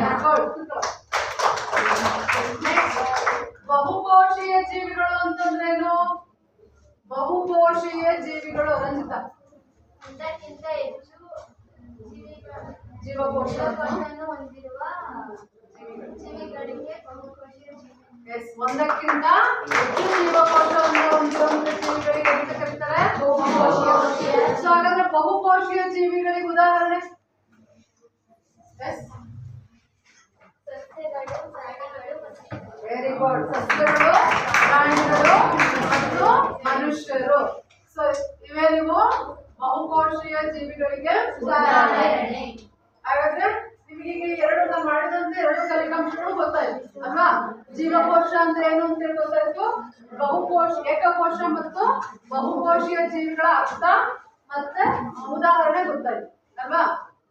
ಬಹುಕೋಶೀಯ ಜೀವಿಗಳು ಅಂತಂದ್ರೇನು? ಬಹುಕೋಶೀಯ ಜೀವಿಗಳು ರಂಜಿತ. ಒಂದಕ್ಕಿಂತ ಹೆಚ್ಚು ಜೀವಕೋಶವನ್ನು ಹೊಂದಿರುವ ಜೀವಿಗಳಿಗೆ ಬಹುಕೋಶೀಯ ಜೀವಿ. ಒಂದಕ್ಕಿಂತ ಹೆಚ್ಚು ಜೀವಕೋಶವನ್ನು ಹೊಂದಿರುವಂತ ಜೀವಿಗಳಿಗೆ ಅಂತ ಕರೀತಾರೆ ಬಹುಕೋಶೀಯ. ಸೊ ಹಾಗಾದ್ರೆ ಬಹುಕೋಶೀಯ ಜೀವಿಗಳಿಗೆ ಉದಾಹರಣೆ? ಸಸ್ಯಗಳು, ಪ್ರಾಣಿಗಳು, ಪಕ್ಷಿಗಳು. Very good. ಸಸ್ಯಗಳು, ಪ್ರಾಣಿಗಳು ಮತ್ತು ಮನುಷ್ಯರು. ಸೊ ಇವೇ ನೀವು ಬಹುಕೋಶೀಯ ಜೀವಿಗಳಿಗೆ ಉದಾಹರಣೆ. ಹಾಗಾದ್ರೆ ನಿಮಗೆ ಎರಡು ನಾವು ಮಾಡಿದಂತೆ ಎರಡು ಫಲಿತಾಂಶಗಳು ಗೊತ್ತಾಯ್ತು ಅಲ್ವಾ? ಜೀವಕೋಶ ಅಂದ್ರೆ ಏನು ಅಂತ ಹೇಳಿ ಗೊತ್ತಾಯ್ತು. ಬಹುಕೋಶ, ಏಕಕೋಶ ಮತ್ತು ಬಹುಕೋಶೀಯ ಜೀವಿಗಳ ಅರ್ಥ ಮತ್ತೆ ಉದಾಹರಣೆ ಗೊತ್ತಾಯ್ತು ಅಲ್ವಾ?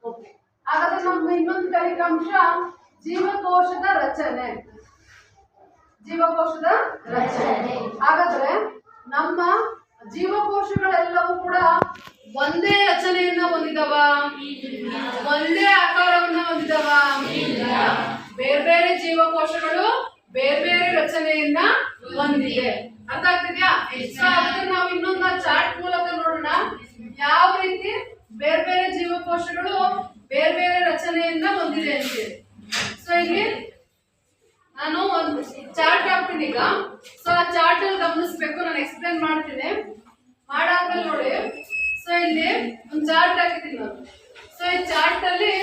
ಓಕೆ. ಹಾಗಾದ್ರೆ ನಮ್ದು ಇನ್ನೊಂದು ಫಲಿತಾಂಶ ಜೀವಕೋಶದ ರಚನೆ. ಜೀವಕೋಶದ ರಚನೆ. ಹಾಗಾದ್ರೆ ನಮ್ಮ ಜೀವಕೋಶಗಳೆಲ್ಲವೂ ಕೂಡ ಒಂದೇ ರಚನೆಯನ್ನ ಹೊಂದಿದವ? ಒಂದೇ ಆಕಾರವನ್ನ ಹೊಂದಿದವ? ಬೇರೆ ಬೇರೆ ಜೀವಕೋಶಗಳು ಬೇರೆ ಬೇರೆ ರಚನೆಯನ್ನ ಹೊಂದಿದೆ. ಅರ್ಥ ಆಗ್ತಿದ್ಯಾ? ಸೊ ಅದನ್ನ ನಾವು ಇನ್ನೊಂದು ಚಾರ್ಟ್ ಮೂಲಕ ನೋಡೋಣ ಯಾವ ರೀತಿ ಬೇರೆ ಬೇರೆ ಜೀವಕೋಶಗಳು ಬೇರೆ ಬೇರೆ ರಚನೆಯನ್ನ ಹೊಂದಿದೆ ಅಂತೇಳಿ. ಸೊ ಇಲ್ಲಿ ನಾನು ಒಂದು ಚಾರ್ಟ್ ಹಾಕ್ತೀನಿ ಈಗ. ಸೊ ಆ ಚಾರ್ಟ್ ಅಲ್ಲಿ ಗಮನಿಸ್ಬೇಕು, ನಾನು ಎಕ್ಸ್ಪ್ಲೇನ್ ಮಾಡ್ತೀನಿ. ಮಾಡಾದ್ಮೇಲೆ ನೋಡಿ. ಸೊ ಇಲ್ಲಿ ಒಂದು ಚಾರ್ಟ್ ಹಾಕಿದ್ದೀನಿ ನಾನು. ಸೊ ಈ ಚಾರ್ಟ್ ಅಲ್ಲಿ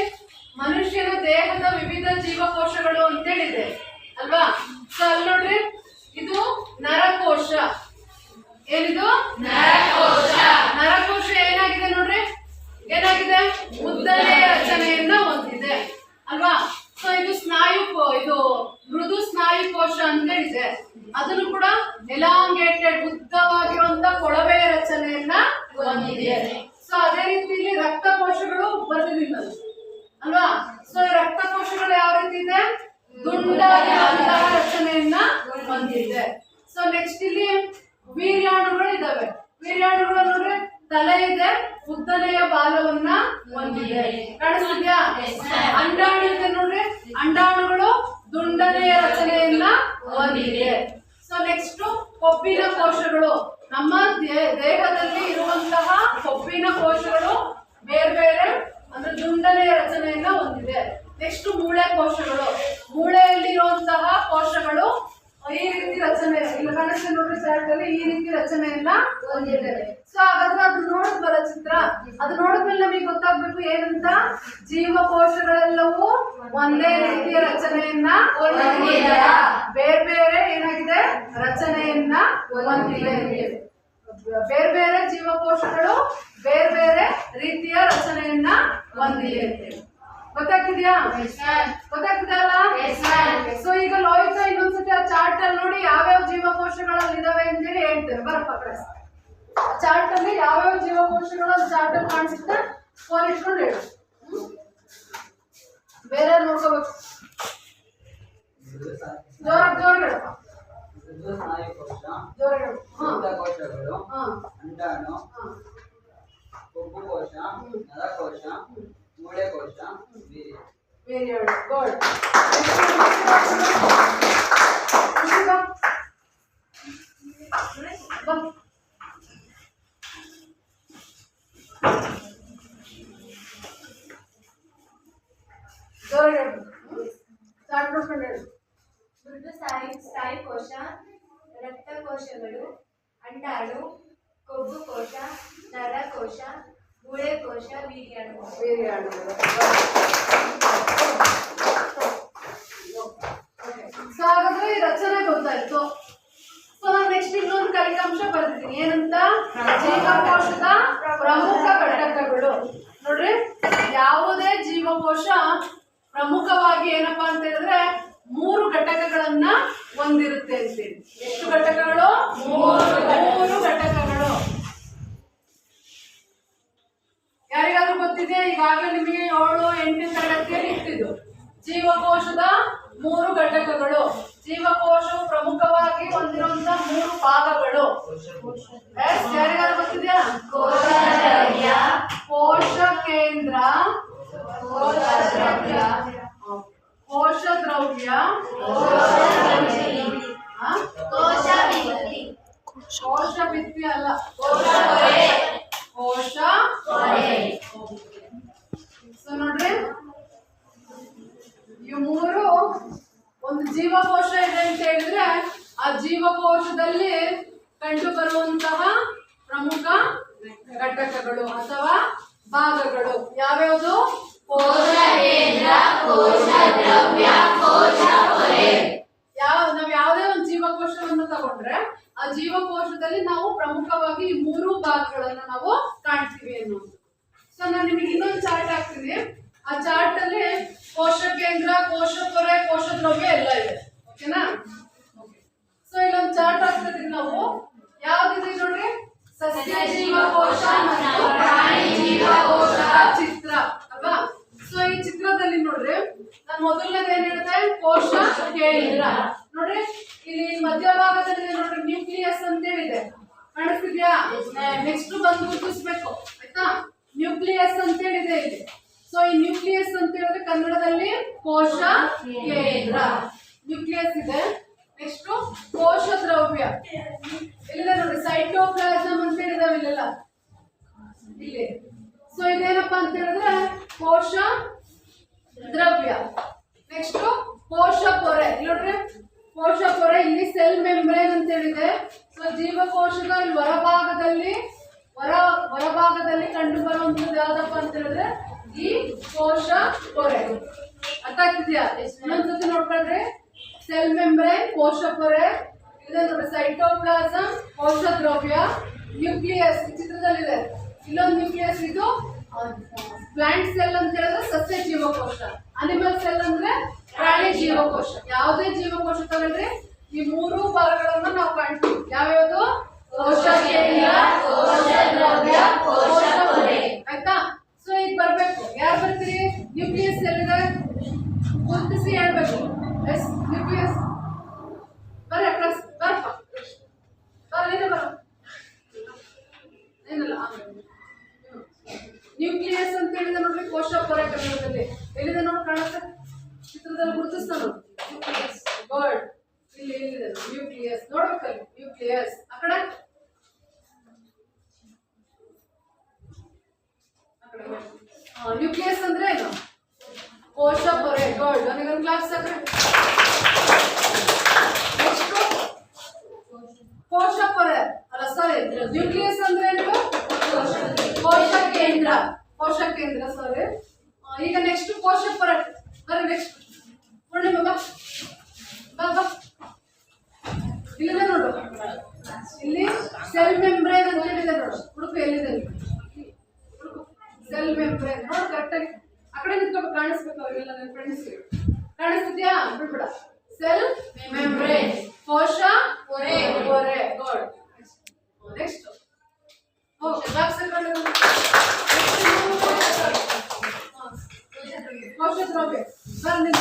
ಮನುಷ್ಯನ ದೇಹದ ವಿವಿಧ ಜೀವಕೋಶಗಳು ಅಂತೇಳಿದೆ ಅಲ್ವಾ? ಸೊ ಅಲ್ಲಿ ನೋಡ್ರಿ, ಇದು ನರಕೋಶ. ಏನಿದು? ನರಕೋಶ. ನರಕೋಶ ಏನಾಗಿದೆ ನೋಡ್ರಿ, ಏನಾಗಿದೆ? ಉದ್ದನೆಯ ರಚನೆಯನ್ನ ಹೊಂದಿದೆ ಅಲ್ವಾ? ಸೊ ಇದು ಇದು ಮೃದು ಸ್ನಾಯು ಕೋಶ ಅಂತ ಹೇಳಿದೆ. ಅದನ್ನು ಕೂಡ ಎಲಾಂಗೇಟೆಡ್, ಉದ್ದವಾಗಿರುವಂತ ಕೊಳವೆಯ ರಚನೆಯನ್ನ ಹೊಂದಿದೆ. ಸೊ ಅದೇ ರೀತಿಯಲ್ಲಿ ರಕ್ತಕೋಶಗಳು ಬರ್ತಿದಿಲ್ಲ ಅಲ್ವಾ? ಸೊ ಈ ರಕ್ತಕೋಶಗಳು ಯಾವ ರೀತಿ ಇದೆ? ದುಂಡಾಗಿರುವಂತಹ ರಚನೆಯನ್ನ ಹೊಂದಿದೆ. ಸೊ ನೆಕ್ಸ್ಟ್ ಇಲ್ಲಿ ವೀರ್ಯಾಣುಗಳು ಇದಾವೆ. ವೀರ್ಯಾಣುಗಳು ನೋಡ್ರಿ, ತಲೆ ಇದೆ, ಉದ್ದನೆಯ ಬಾಲವನ್ನ ಹೊಂದಿದೆ. ಕಾಣಿಸ್ತಿದ್ಯಾ? ಅಂಡಾಣು ಇದೆ ನೋಡ್ರಿ, ಅಂಡಾಣುಗಳು ದುಂಡನೆಯ ರಚನೆಯನ್ನ ಹೊಂದಿದೆ. ಸೊ ನೆಕ್ಸ್ಟ್ ಕೊಬ್ಬಿನ ಕೋಶಗಳು. ನಮ್ಮ ದೇಹದಲ್ಲಿ ಇರುವಂತಹ ಕೊಬ್ಬಿನ ಕೋಶಗಳು ಬೇರೆ ಬೇರೆ ಅಂದ್ರೆ ದುಂಡನೆಯ ರಚನೆಯನ್ನ ಹೊಂದಿದೆ. ನೆಕ್ಸ್ಟ್ ಮೂಳೆ ಕೋಶಗಳು. ಮೂಳೆಯಲ್ಲಿ ಇರುವಂತಹ ಕೋಶಗಳು ಈ ರೀತಿ ರಚನೆ, ಇಲ್ಲಿ ಕಾಣಿಸ್ತಾ ನೋಡ್ರಿ ಚಾರ್ಟ್ ಅಲ್ಲಿ, ಈ ರೀತಿ ರಚನೆಯನ್ನ ಹೊಂದಿದೆ. ಸೊ ಹಾಗಾದ್ರೆ ಅದು ನೋಡಿದ್ವಲ್ಲ ಚಿತ್ರ, ಅದು ನೋಡಿದ್ಮೇಲೆ ನಮಗೆ ಗೊತ್ತಾಗ್ಬೇಕು ಏನಂತ, ಜೀವಕೋಶಗಳೆಲ್ಲವೂ ಒಂದೇ ರೀತಿಯ ರಚನೆಯನ್ನ ಹೊಂದಿದೆ, ಬೇರೆ ಬೇರೆ ಏನಾಗಿದೆ ರಚನೆಯನ್ನ ಹೊಂದಿದೆ. ಬೇರೆ ಬೇರೆ ಜೀವಕೋಶಗಳು ಬೇರೆ ಬೇರೆ ರೀತಿಯ ರಚನೆಯನ್ನ ಹೊಂದಿದೆ. ಗೊತ್ತಾಗ್ತಿದ್ಯಾ? ಗೊತ್ತಾಗ್ತಿದೆಯಲ್ಲ? ಸೊ ಈಗ ಲೋಹಿತ ಇನ್ನೊಂದ್ಸತಿ ಆ ಚಾರ್ಟ್ ಅಲ್ಲಿ ನೋಡಿ ಯಾವ್ಯಾವ ಜೀವಕೋಶಗಳಲ್ಲಿ ಇದಾವೆ ಅಂತೇಳಿ ಹೇಳ್ತೇನೆ. ಬರಪ್ಪ ಕಡೆ ಚಾರ್ಟ್ ಅಲ್ಲಿ ಯಾವ್ಯಾವ ಜೀವಕೋಶಗಳು ಚಾರ್ಟ್ ಅಲ್ಲಿ ಕಾಣಿಸುತ್ತೆ ಫೋನ್ ಇಟ್ಕೊಂಡು ಹೇಳು. ಬೇರೆ ನೋಡ್ಕೋಬೇಕು. ಜೋರಾಗಿ ಹೇಳಪ್ಪ. ಜೋರಾಗಿ ಹೇಳು. ಕೋಶಗಳು, ಅಂಡಾಣು, ಕೊಬ್ಬು ಕೋಶ, ನರಕೋಶ, ಮೂಳೆ ಕೋಶ, ವೆರಿ ಗುಡ್. ಮೃದು ಸ್ಥಾಯಿ ಕೋಶ, ರಕ್ತಕೋಶಗಳು, ಅಂಡಾಣು, ಕೊಬ್ಬು ಕೋಶ, ನರಕೋಶ, ಮೂಳೆ ಕೋಶ, ವೀರ್ಯಾಣು. ಸೊ ಹಾಗಾದ್ರೆ ಈ ರಚನೆ ಗೊತ್ತಾಯ್ತು. ಸೊ ನಾನು ನೆಕ್ಸ್ಟ್ ಇನ್ನೊಂದು ಕಲಿಕಾಂಶ ಬರ್ತೀನಿ. ಏನಂತ? ಜೀವಕೋಶದ ಪ್ರಮುಖ ಘಟಕಗಳು. ನೋಡ್ರಿ, ಯಾವುದೇ ಜೀವಕೋಶ ಪ್ರಮುಖವಾಗಿ ಏನಪ್ಪಾ ಅಂತ ಹೇಳಿದ್ರೆ 3 ಘಟಕಗಳನ್ನ ಹೊಂದಿರುತ್ತೆ ಅಂತೇಳಿ. ಎಷ್ಟು ಘಟಕಗಳು? 3 ಘಟಕಗಳು. ಯಾರಿಗಾದ್ರೂ ಗೊತ್ತಿದೆ? ಈಗಾಗಲೇ ನಿಮಗೆ 7, 8ನೇ ತರಗತಿಯಲ್ಲಿ ಇರ್ತಿದ್ದು ಜೀವಕೋಶದ 3 ಘಟಕಗಳು. ಜೀವಕೋಶವು ಪ್ರಮುಖವಾಗಿ ಹೊಂದಿರುವಂತ 3 ಭಾಗಗಳು. ಯಾರಿಗಾದ್ರೂ ಗೊತ್ತಿದೆಯಾ? ಕೋಶ ಕೇಂದ್ರ, ಕೋಶ ದ್ರವ್ಯ, ಕೋಶ ಭಿತ್ತಿ ಅಲ್ಲ, ಕೋಶ. ಸೊ ನೋಡ್ರಿ, ಇವು 3 ಒಂದು ಜೀವಕೋಶ ಇದೆ ಅಂತ ಹೇಳಿದ್ರೆ ಆ ಜೀವಕೋಶದಲ್ಲಿ ಕಂಡು ಬರುವಂತಹ ಪ್ರಮುಖ ಘಟಕಗಳು ಅಥವಾ ಭಾಗಗಳು ಯಾವ್ಯಾವುದು? ಕೋಶ ಕೇಂದ್ರ, ಕೋಶ ದ್ರವ್ಯ, ಕೋಶ ಪೊರೆ. ನಾವ್ ಯಾವುದೇ ಒಂದು ಜೀವಕೋಶವನ್ನು ತಗೊಂಡ್ರೆ ಆ ಜೀವಕೋಶದಲ್ಲಿ ನಾವು ಪ್ರಮುಖವಾಗಿ ಈ 3 ಭಾಗಗಳನ್ನ ನಾವು ಕಾಣ್ತೀವಿ ಅನ್ನೋದು. ಸೊ ನಾನು ನಿಮಗೆ ಇನ್ನೊಂದು ಚಾರ್ಟ್ ಹಾಕ್ತೀನಿ. ಆ ಚಾರ್ಟ್ ಅಲ್ಲಿ ಕೋಶ ಕೇಂದ್ರ, ಕೋಶ ಪೊರೆ, ಕೋಶ ದ್ರವ್ಯ ಎಲ್ಲ ಇದೆ. ಓಕೆನಾ? ಸೊ ಇಲ್ಲೊಂದು ಚಾರ್ಟ್ ಹಾಕ್ತಿದ್ವಿ ನಾವು. ಯಾವ್ದಿದೆ ನೋಡ್ರಿ? ಸಸ್ಯ ಜೀವಕೋಶ ಮತ್ತು ಪ್ರಾಣಿ ಜೀವಕೋಶ ಚಿತ್ರ ಅಲ್ವಾ? ಸೊ ಈ ಚಿತ್ರದಲ್ಲಿ ನೋಡ್ರಿ, ನಾನು ಮೊದಲನೇದು ಏನ್ ಹೇಳಿದೆ? ಕೋಶ ಕೇಂದ್ರ. ನೋಡ್ರಿ, ಇಲ್ಲಿ ಮಧ್ಯಭಾಗದಲ್ಲಿ ನೋಡ್ರಿ ನ್ಯೂಕ್ಲಿಯಸ್ ಅಂತ ಹೇಳಿದೆ. ಕಾಣಿಸ್ತಿದ್ಯಾ? ನೆಕ್ಸ್ಟ್ ಬಂದು ಗುರುತಿಸ್ಬೇಕು, ಆಯ್ತಾ? ನ್ಯೂಕ್ಲಿಯಸ್ ಅಂತ ಹೇಳಿದೆ ಇಲ್ಲಿ. ಸೊ ಈ ನ್ಯೂಕ್ಲಿಯಸ್ ಅಂತ ಹೇಳಿದ್ರೆ ಕನ್ನಡದಲ್ಲಿ ಕೋಶ ಕೇಂದ್ರ. ನ್ಯೂಕ್ಲಿಯಸ್ ಇದೆ. ನೆಕ್ಸ್ಟ್ ಕೋಶ ದ್ರವ್ಯ ಇಲ್ಲಿದೆ ನೋಡಿ, ಸೈಟೋಪ್ಲಾಸಮ್ ಅಂತ ಹೇಳಿದಾವೆ ಇಲ್ಲೆಲ್ಲ ಇಲ್ಲಿ. ಸೊ ಇದೇನಪ್ಪಾ ಅಂತ ಹೇಳಿದ್ರೆ ಕೋಶ ದ್ರವ್ಯ. ನೆಕ್ಸ್ಟ್ ಕೋಶ ಪೊರೆ. ನೋಡ್ರಿ, ಕೋಶ ಪೊರೆ ಇಲ್ಲಿ ಸೆಲ್ ಮೆಂಬ್ರೇನ್ ಅಂತ ಹೇಳಿದೆ. ಸೊ ಜೀವಕೋಶದ ಹೊರಭಾಗದಲ್ಲಿ ಕಂಡು ಬರುವಂತದ್ದು ಯಾವ್ದಪ್ಪ ಅಂತ ಹೇಳಿದ್ರೆ ಈ ಕೋಶ ಪೊರೆ. ಅರ್ಥ ಆಗ್ತಿದ್ಯಾ? ಇನ್ನೊಂದ್ಸತಿ ನೋಡ್ಕೊಳ್ರಿ. ಸೆಲ್ ಮೆಂಬ್ರೇನ್, ಕೋಶ ಪೊರೆ ಇದೆ ನೋಡಿ, ಸೈಟೋಪ್ಲಾಸಮ್, ಕೋಶ ದ್ರವ್ಯ, ನ್ಯೂಕ್ಲಿಯಸ್ ಚಿತ್ರದಲ್ಲಿದೆ. ಇಲ್ಲೊಂದು ನ್ಯೂಕ್ಲಿಯಸ್, ಇದು ಪ್ಲಾಂಟ್ ಸೆಲ್ ಅಂತ ಹೇಳಿದ್ರೆ ಸಸ್ಯ ಜೀವಕೋಶ, ಅನಿಮಲ್ ಸೆಲ್ ಅಂದ್ರೆ ಪ್ರಾಣಿ ಜೀವಕೋಶ. ಯಾವುದೇ ಜೀವಕೋಶ ತಗೊಂಡ್ರೆ ಈ 3 ಭಾಗಗಳನ್ನ ನಾವು ಕಾಣ್ತೀವಿ. ಯಾವ್ಯಾವುದು? ಕೋಶ ಕೇಂದ್ರ, ಕೋಶ ದ್ರವ್ಯ, ಕೋಶ ಪೊರೆ. ಆಯ್ತಾ? ಸೊ ಈಗ ಬರ್ಬೇಕು. ಯಾರು ಬರ್ತೀರಿ? ನ್ಯೂಕ್ಲಿಯಸ್ ಎಲ್ಲಿದೆ ಗುರುತಿಸಿ ಹೇಳ್ಬೇಕು. ಎಸ್, ನ್ಯೂಕ್ಲಿಯಸ್ ಬರ್ರ ಪ್ಲಸ್ ಬರ್ಪ ಬರ ಬರ ಏನಲ್ಲ. ನ್ಯೂಕ್ಲಿಯಸ್ ಅಂತ ಹೇಳಿದ್ರೆ ನೋಡ್ರಿ ಕೋಶ ಪೊರೆ ಕನ್ನಡದಲ್ಲಿ ಎಲ್ಲಿದೆ ನೋಡಿ, ಕಾಣುತ್ತೆ ಚಿತ್ರದಲ್ಲಿ ಗುರುತಿಸ್ತಾನ. ಗುಡ್. ಇಲ್ಲಿ ಎಲ್ಲಿದೆ ನ್ಯೂಕ್ಲಿಯಸ್ ನೋಡ್ಬೇಕಲ್ಲಿ. ನ್ಯೂಕ್ಲಿಯಸ್ ಆ ಕಡೆ ನ್ಯೂಕ್ಲಿಯಸ್ ಅಂದ್ರೆ ಏನು? ಕೋಶ ಪೊರೆ. ಗುಡ್. ನನಗೊಂದು ಕ್ಲಾಸ್ ಸಾಕ್ರೆ. ನೆಕ್ಸ್ಟ್ ಕೋಶ ಪೊರೆ ಅಲ್ಲ, ಸಾರಿ, ನ್ಯೂಕ್ಲಿಯಸ್ ಅಂದ್ರೆ ಏನು? ಕೋಶ ಕೇಂದ್ರ. ಕೋಶ ಕೇಂದ್ರ, ಸಾರಿ. ಈಗ ನೆಕ್ಸ್ಟ್ ಕೋಶ ಪೊರೆ. ಬರ್ರಿ ನೆಕ್ಸ್ಟ್ ಪೂರ್ಣಿಮಾ ಬಾ ಬಾ ಬಾ. ಇಲ್ಲಿದೆ ನೋಡು, ಇಲ್ಲಿ ಸೆಲ್ ಮೆಂಬ್ರೇನ್ ಅಂತ ಹೇಳಿದೆ ನೋಡು. ಹುಡುಕು ಎಲ್ಲಿದೆ? ಸೆಲ್ ಮೆಂಬ್ರೇನ್ ನೋಡು ಕರೆಕ್ಟಾಗಿ. ಆ ಆ ಕಡೆ ನಿಂತ್ಕೋಬೇಕು, ಕಾಣಿಸ್ಬೇಕು ಅವರಿಗೆಲ್ಲ ನನ್ನ ಫ್ರೆಂಡ್ಸ್. ಕಾಣಿಸ್ತಿದ್ಯಾ? ಬಿಡ್ಬಿಡ. ಸೆಲ್ ಮೆಂಬ್ರೇನ್, ಕೋಶ ಪೊರೆ. ಗುಡ್. ನೆಕ್ಸ್ಟ್ ಕೋಶ ದ್ರವ್ಯ. ಬನ್ನಿ.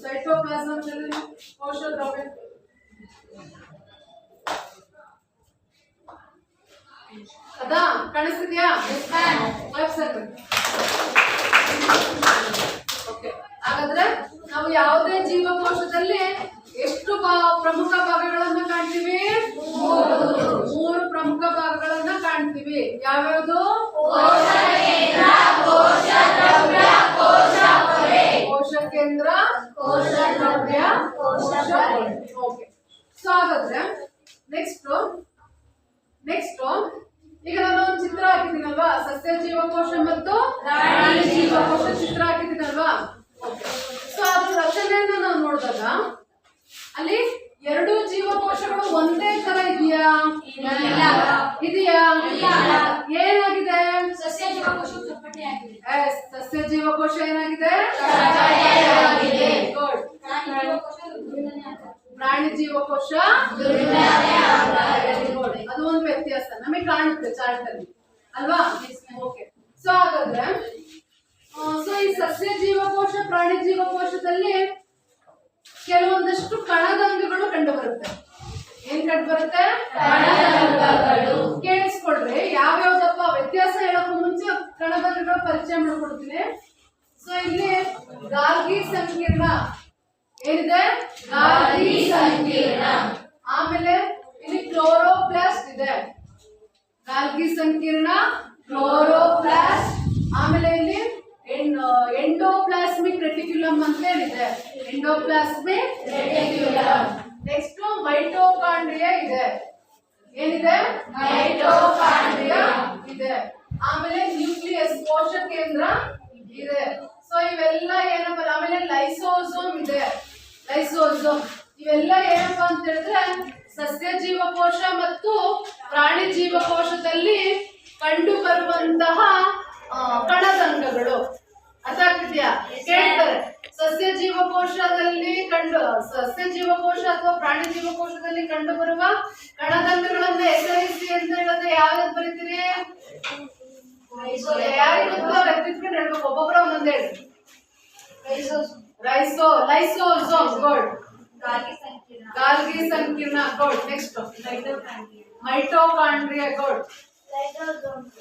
ಸೈಟೋಪ್ಲಾಸಂ ಕೋಶ ದ್ರವ್ಯ. ಅದಾ ಕಾಣಿಸ್ತಿದ್ಯಾ? ಓಕೆ. ಹಾಗಾದ್ರೆ ನಾವು ಯಾವುದೇ ಜೀವಕೋಶದಲ್ಲಿ ಎಷ್ಟು ಪ್ರಮುಖ ಭಾಗಗಳನ್ನ ಕಾಣ್ತೀವಿ? ಮೂರು ಪ್ರಮುಖ ಭಾಗಗಳನ್ನ ಕಾಣ್ತೀವಿ. ಯಾವ್ಯಾವುದು? ಕೋಶ ಕೇಂದ್ರ, ಕೋಶ ದ್ರವ್ಯ, ಕೋಶ ಪೊರೆ. ಓಕೆ. ಸೊ ಹಾಗಾದ್ರೆ ನೆಕ್ಸ್ಟ್ ಈಗ ನಾನು ಒಂದು ಚಿತ್ರ ಹಾಕಿದ್ದೀನಲ್ವಾ, ಸಸ್ಯ ಜೀವಕೋಶ ಮತ್ತು ಪ್ರಾಣಿ ಜೀವಕೋಶ ಚಿತ್ರ ಹಾಕಿದ್ದೀನಲ್ವಾ. ಸೊ ಅದ್ರ ರಚನೆಯನ್ನ ನಾವು ನೋಡಿದಾಗ ಅಲ್ಲಿ ಎರಡು ಜೀವಕೋಶಗಳು ಒಂದೇ ತರ ಇದೆಯಾ? ಇದೆಯಾ? ಏನಾಗಿದೆ? ಸಸ್ಯ ಜೀವಕೋಶ ಚಪ್ಪಟೆಯಾಗಿದೆ. ಸಸ್ಯ ಜೀವಕೋಶ ಏನಾಗಿದೆ? ಗುಡ್. ಪ್ರಾಣಿ ಜೀವಕೋಶ ಅದು ಒಂದು ವ್ಯತ್ಯಾಸ ನಮಗೆ ಕಾಣುತ್ತೆ ಚಾರ್ಟ್ ಅಲ್ಲಿ ಅಲ್ವಾ? ಓಕೆ. ಸೊ ಹಾಗಾದ್ರೆ ಈ ಸಸ್ಯ ಜೀವಕೋಶ ಪ್ರಾಣಿ ಜೀವಕೋಶದಲ್ಲಿ ಕೆಲವೊಂದಷ್ಟು ಕಣದಂಗಗಳು ಕಂಡು ಬರುತ್ತೆ. ಏನ್ ಕಂಡು ಬರುತ್ತೆ? ಕಣದಂಗಗಳು. ಕೇಳಿಸ್ಕೊಳ್ರಿ, ಯಾವ್ಯಾವ್ದಪ್ಪ ವ್ಯತ್ಯಾಸ ಹೇಳೋಕ್ಕೂ ಮುಂಚೆ ಕಣದಂಗಗಳ ಪರಿಚಯ ಮಾಡ್ಕೊಡ್ತೀನಿ. ಸೊ ಇಲ್ಲಿ ಗಾಲ್ಗಿ ಸಂಕೀರ್ಣ ಏನಿದೆ? ಗಾಲ್ಗಿ ಸಂಕೀರ್ಣ. ಆಮೇಲೆ ಇಲ್ಲಿ ಕ್ಲೋರೋಪ್ಲಾಸ್ಟ್ ಇದೆ. ಗಾಲ್ಗಿ ಸಂಕೀರ್ಣ, ಕ್ಲೋರೋಪ್ಲಾಸ್ಟ್. ಆಮೇಲೆ ಇಲ್ಲಿ ಎಂಡೋಪ್ಲಾಸ್ಮಿಕ್ ರೆಟಿಕ್ಯುಲಮ್ ಅಂತ ಏನಿದೆ? Endoplasmic reticulum. ನೆಕ್ಸ್ಟ್ ಮೈಟೋಕಾಂಡ್ರಿಯಾ ಇದೆ. ಏನಿದೆ? ಮೈಟೋಕಾಂಡ್ರಿಯಾ ಇದೆ. ಆಮೇಲೆ ನ್ಯೂಕ್ಲಿಯಸ್ ಕೋಶ ಕೇಂದ್ರ ಇದೆ. ಸೊ ಇವೆಲ್ಲ ಏನಪ್ಪ? ಆಮೇಲೆ ಲೈಸೋಸೋಮ್ ಇದೆ. ಲೈಸೋಸೋಮ್ ಇವೆಲ್ಲ ಏನಪ್ಪಾ ಅಂತ ಹೇಳಿದ್ರೆ ಸಸ್ಯ ಜೀವಕೋಶ ಮತ್ತು ಪ್ರಾಣಿ ಜೀವಕೋಶದಲ್ಲಿ ಕಂಡು ಬರುವಂತಹ ಕಣದಂಗಗಳು. ಅರ್ಥ ಆಗ್ತಿದ್ಯಾ? ಕೇಳ್ತಾರೆ ಸಸ್ಯ ಜೀವಕೋಶದಲ್ಲಿ ಸಸ್ಯ ಜೀವಕೋಶ ಅಥವಾ ಪ್ರಾಣಿ ಜೀವಕೋಶದಲ್ಲಿ ಕಂಡು ಬರುವ ಕಣದಂಗಗಳನ್ನ ಹೆಸರಿಸಿ ಅಂತ ಹೇಳಿದ್ರೆ ಯಾವ್ದು ಬರೀತೀರಿ? ಯಾರಿಗೆ ಗೊತ್ತಾಗ ಎತ್ತಿಟ್ಕೊಂಡು ಹೇಳ್ಬೇಕು, ಒಬ್ಬೊಬ್ಬರ ಒಂದೊಂದು ಹೇಳಿ. ಲೈಸೋಸೋಮ್. ಗುಡ್. ಗಾಲ್ಗಿ ಸಂಕೀರ್ಣ. ಗುಡ್. Next mitochondria. ಗುಡ್.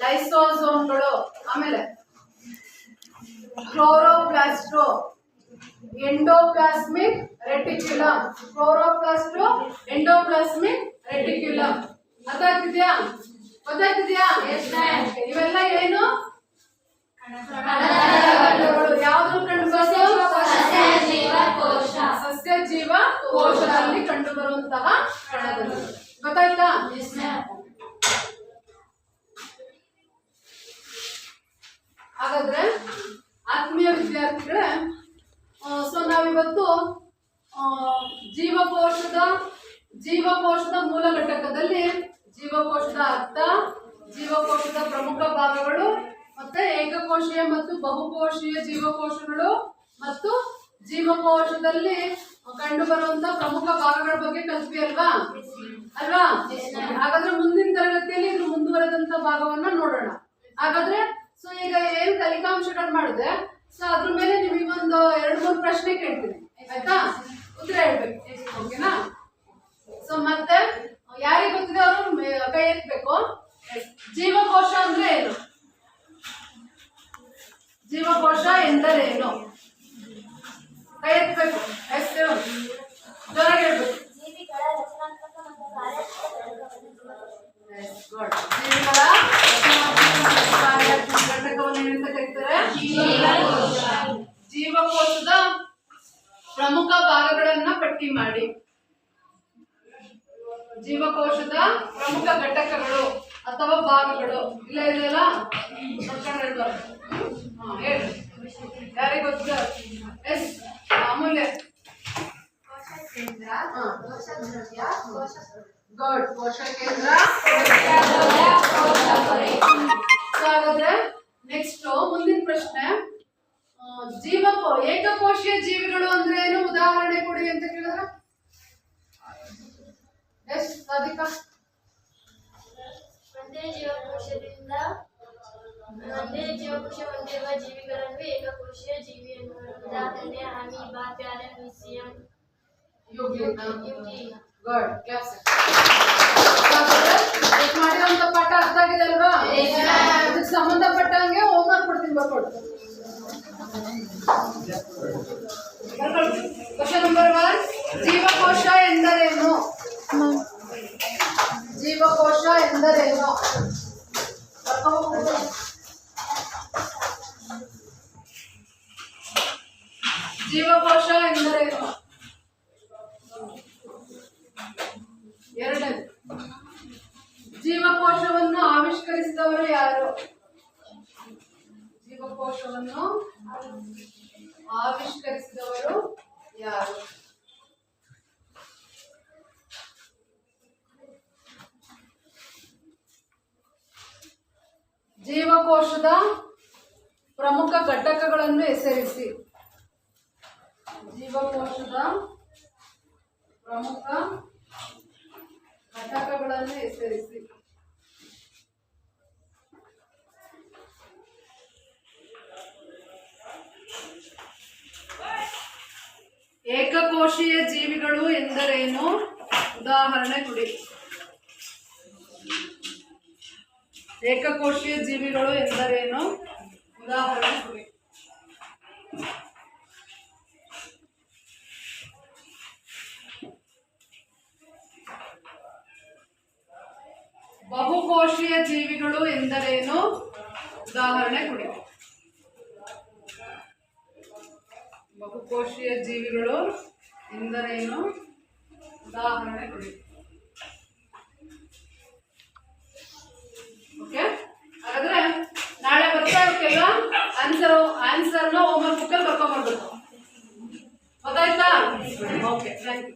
ಲೈಸೋಸೋಮ್ಗಳು. ಆಮೇಲೆ ಕ್ಲೋರೋಪ್ಲಾಸ್ಟೋ, ಎಂಡೋಪ್ಲಾಸ್ಮಿಕ್ ರೆಟಿಕ್ಯುಲಮ್. ಕ್ಲೋರೋಪ್ಲಾಸ್ಟೋ, ಎಂಡೋಪ್ಲಾಸ್ಮಿಕ್ ರೆಟಿಕ್ಯುಲಮ್. ಗೊತ್ತಾಗ್ತಿದ್ಯಾ? ಇವೆಲ್ಲ ಏನು? ಯಾವ್ದು ಕಂಡು ಬರೋದು? ಸಸ್ಯ ಜೀವಕೋಶದಲ್ಲಿ ಕಂಡು ಬರುವಂತಹ ಕಣಗಳು. ಗೊತ್ತಾಯ್ತಾ? ಹಾಗಾದ್ರೆ ಆತ್ಮೀಯ ವಿದ್ಯಾರ್ಥಿಗಳೇ, ಸೊ ನಾವಿವತ್ತು ಜೀವಕೋಶದ ಮೂಲ ಘಟಕದಲ್ಲಿ ಜೀವಕೋಶದ ಅರ್ಥ, ಜೀವಕೋಶದ ಪ್ರಮುಖ ಭಾಗಗಳು, ಮತ್ತೆ ಏಕಕೋಶೀಯ ಮತ್ತು ಬಹುಕೋಶೀಯ ಜೀವಕೋಶಗಳು ಮತ್ತು ಜೀವಕೋಶದಲ್ಲಿ ಕಂಡು ಬರುವಂತಹ ಪ್ರಮುಖ ಭಾಗಗಳ ಬಗ್ಗೆ ಕಲ್ತ್ವಿ ಅಲ್ವಾ? ಹಾಗಾದ್ರೆ ಮುಂದಿನ ತರಗತಿಯಲ್ಲಿ ಇದ್ರ ಮುಂದುವರೆದಂತ ಭಾಗವನ್ನ ನೋಡೋಣ. ಹಾಗಾದ್ರೆ ಸೊ ಈಗ ಏನ್ ಕಲಿಕಾಂಶಗಳು ಮಾಡಿದೆ, ಸೊ ಅದ್ರ ಮೇಲೆ ನಿಮಗೊಂದು 2-3 ಪ್ರಶ್ನೆ ಕೇಳ್ತೀನಿ, ಆಯ್ತಾ? ಉತ್ತರ ಹೇಳ್ಬೇಕು. ಓಕೆನಾ? ಸೊ ಮತ್ತೆ ಯಾರಿಗೆ ಗೊತ್ತಿದೆ ಅವರು ಕೈ ಎತ್ತಬೇಕು. ಜೀವಕೋಶ ಅಂದ್ರೆ ಏನು? ಜೀವಕೋಶ ಎಂದರೇನು? ಕೈ ಎತ್ತಬೇಕು. ಜೋರಾಗಿ ಹೇಳ್ಬೇಕು. ಜೀವಿಗಳ ರಚನಾತ್ಮಕ ಮತ್ತು ಕಾರ್ಯಾತ್ಮಕ ಘಟಕವನ್ನು ಏನಂತ ಕರೀತಾರೆ? ಜೀವಕೋಶದ ಪ್ರಮುಖ ಭಾಗಗಳನ್ನ ಪಟ್ಟಿ ಮಾಡಿ. ಜೀವಕೋಶದ ಪ್ರಮುಖ ಘಟಕಗಳು ಅಥವಾ ಭಾಗಗಳು ಇಲ್ಲ ಇದೆಲ್ಲ ನೋಡ್ಕೊಂಡು ಹೇಳ್ಬಾರ್ದು. ಹೇಳಿ, ಯಾರಿಗೆ ಗೊತ್ತಿಲ್ಲ? ಎಸ್ ಅಮೂಲ್ಯ. ಕೋಶ ಕೇಂದ್ರ, ಕೋಶ ದ್ರವ್ಯ, ಕೋಶ ಗುಡ್. ಕೋಶ ಕೇಂದ್ರ, ಒಂದೇ ಜೀವಕೋಶ ಹೊಂದಿರುವ ಜೀವಿಗಳನ್ನು ಏಕಕೋಶೀಯ ಜೀವಿ ಎನ್ನುವರು. ಉದಾಹರಣೆ ಅಮೀಬಾ, ಪ್ಯಾರಾಮೀಸಿಯಂ, ಯುಗಿ. ಯುಗಿ. ಗುಡ್. ಕ್ಲಾಸ್ ಮಾಡಿರೋಂಥ ಪಾಠ ಅರ್ಥ ಆಗಿದೆ ಅಲ್ವಾ? ಅದಕ್ಕೆ ಸಂಬಂಧಪಟ್ಟಂಗೆ ಹೋಮ್ವರ್ಕ್ ಕೊಡ್ತೀನಿ, ಬರ್ಕೊಡು. ಕ್ವಶನ್ ನಂಬರ್ 1, ಜೀವಕೋಶ ಎಂದರೇನು? ಜೀವಕೋಶ ಎಂದರೇನು? ಜೀವಕೋಶ ಎಂದರೇನು? ಎರಡನೇ, ಜೀವಕೋಶವನ್ನು ಆವಿಷ್ಕರಿಸಿದವರು ಯಾರು? ಜೀವಕೋಶವನ್ನು ಆವಿಷ್ಕರಿಸಿದವರು ಯಾರು? ಜೀವಕೋಶದ ಪ್ರಮುಖ ಘಟಕಗಳನ್ನು ಹೆಸರಿಸಿ. ಜೀವಕೋಶದ ಪ್ರಮುಖ ಘಟಕಗಳನ್ನು ಹೆಸರಿಸಿ. ಏಕಕೋಶೀಯ ಜೀವಿಗಳು ಎಂದರೇನು? ಉದಾಹರಣೆ ಕೊಡಿ. ಏಕಕೋಶೀಯ ಜೀವಿಗಳು ಎಂದರೇನು? ಉದಾಹರಣೆ ಕೊಡಿ. ಬಹುಕೋಶೀಯ ಜೀವಿಗಳು ಎಂದರೇನು? ಉದಾಹರಣೆ ಕೊಡಿ. ಬಹುಕೋಶೀಯ ಜೀವಿಗಳು ಎಂದರೇನು? ಉದಾಹರಣೆ ಕೊಡಿ. ಓಕೆ, ಹಾಗಾದ್ರೆ ನಾಳೆ ಬರ್ತಾ ಇರ್ತಿಲ್ಲ, ಆನ್ಸರ್ನ ಹೋಮ್ವರ್ಕ್ ಬುಕ್ಕಲ್ಲಿ ಬರ್ಕೊಂಡ್ಬರ್ಬೇಕು. ಗೊತ್ತಾಯ್ತಾ? Okay, thank you.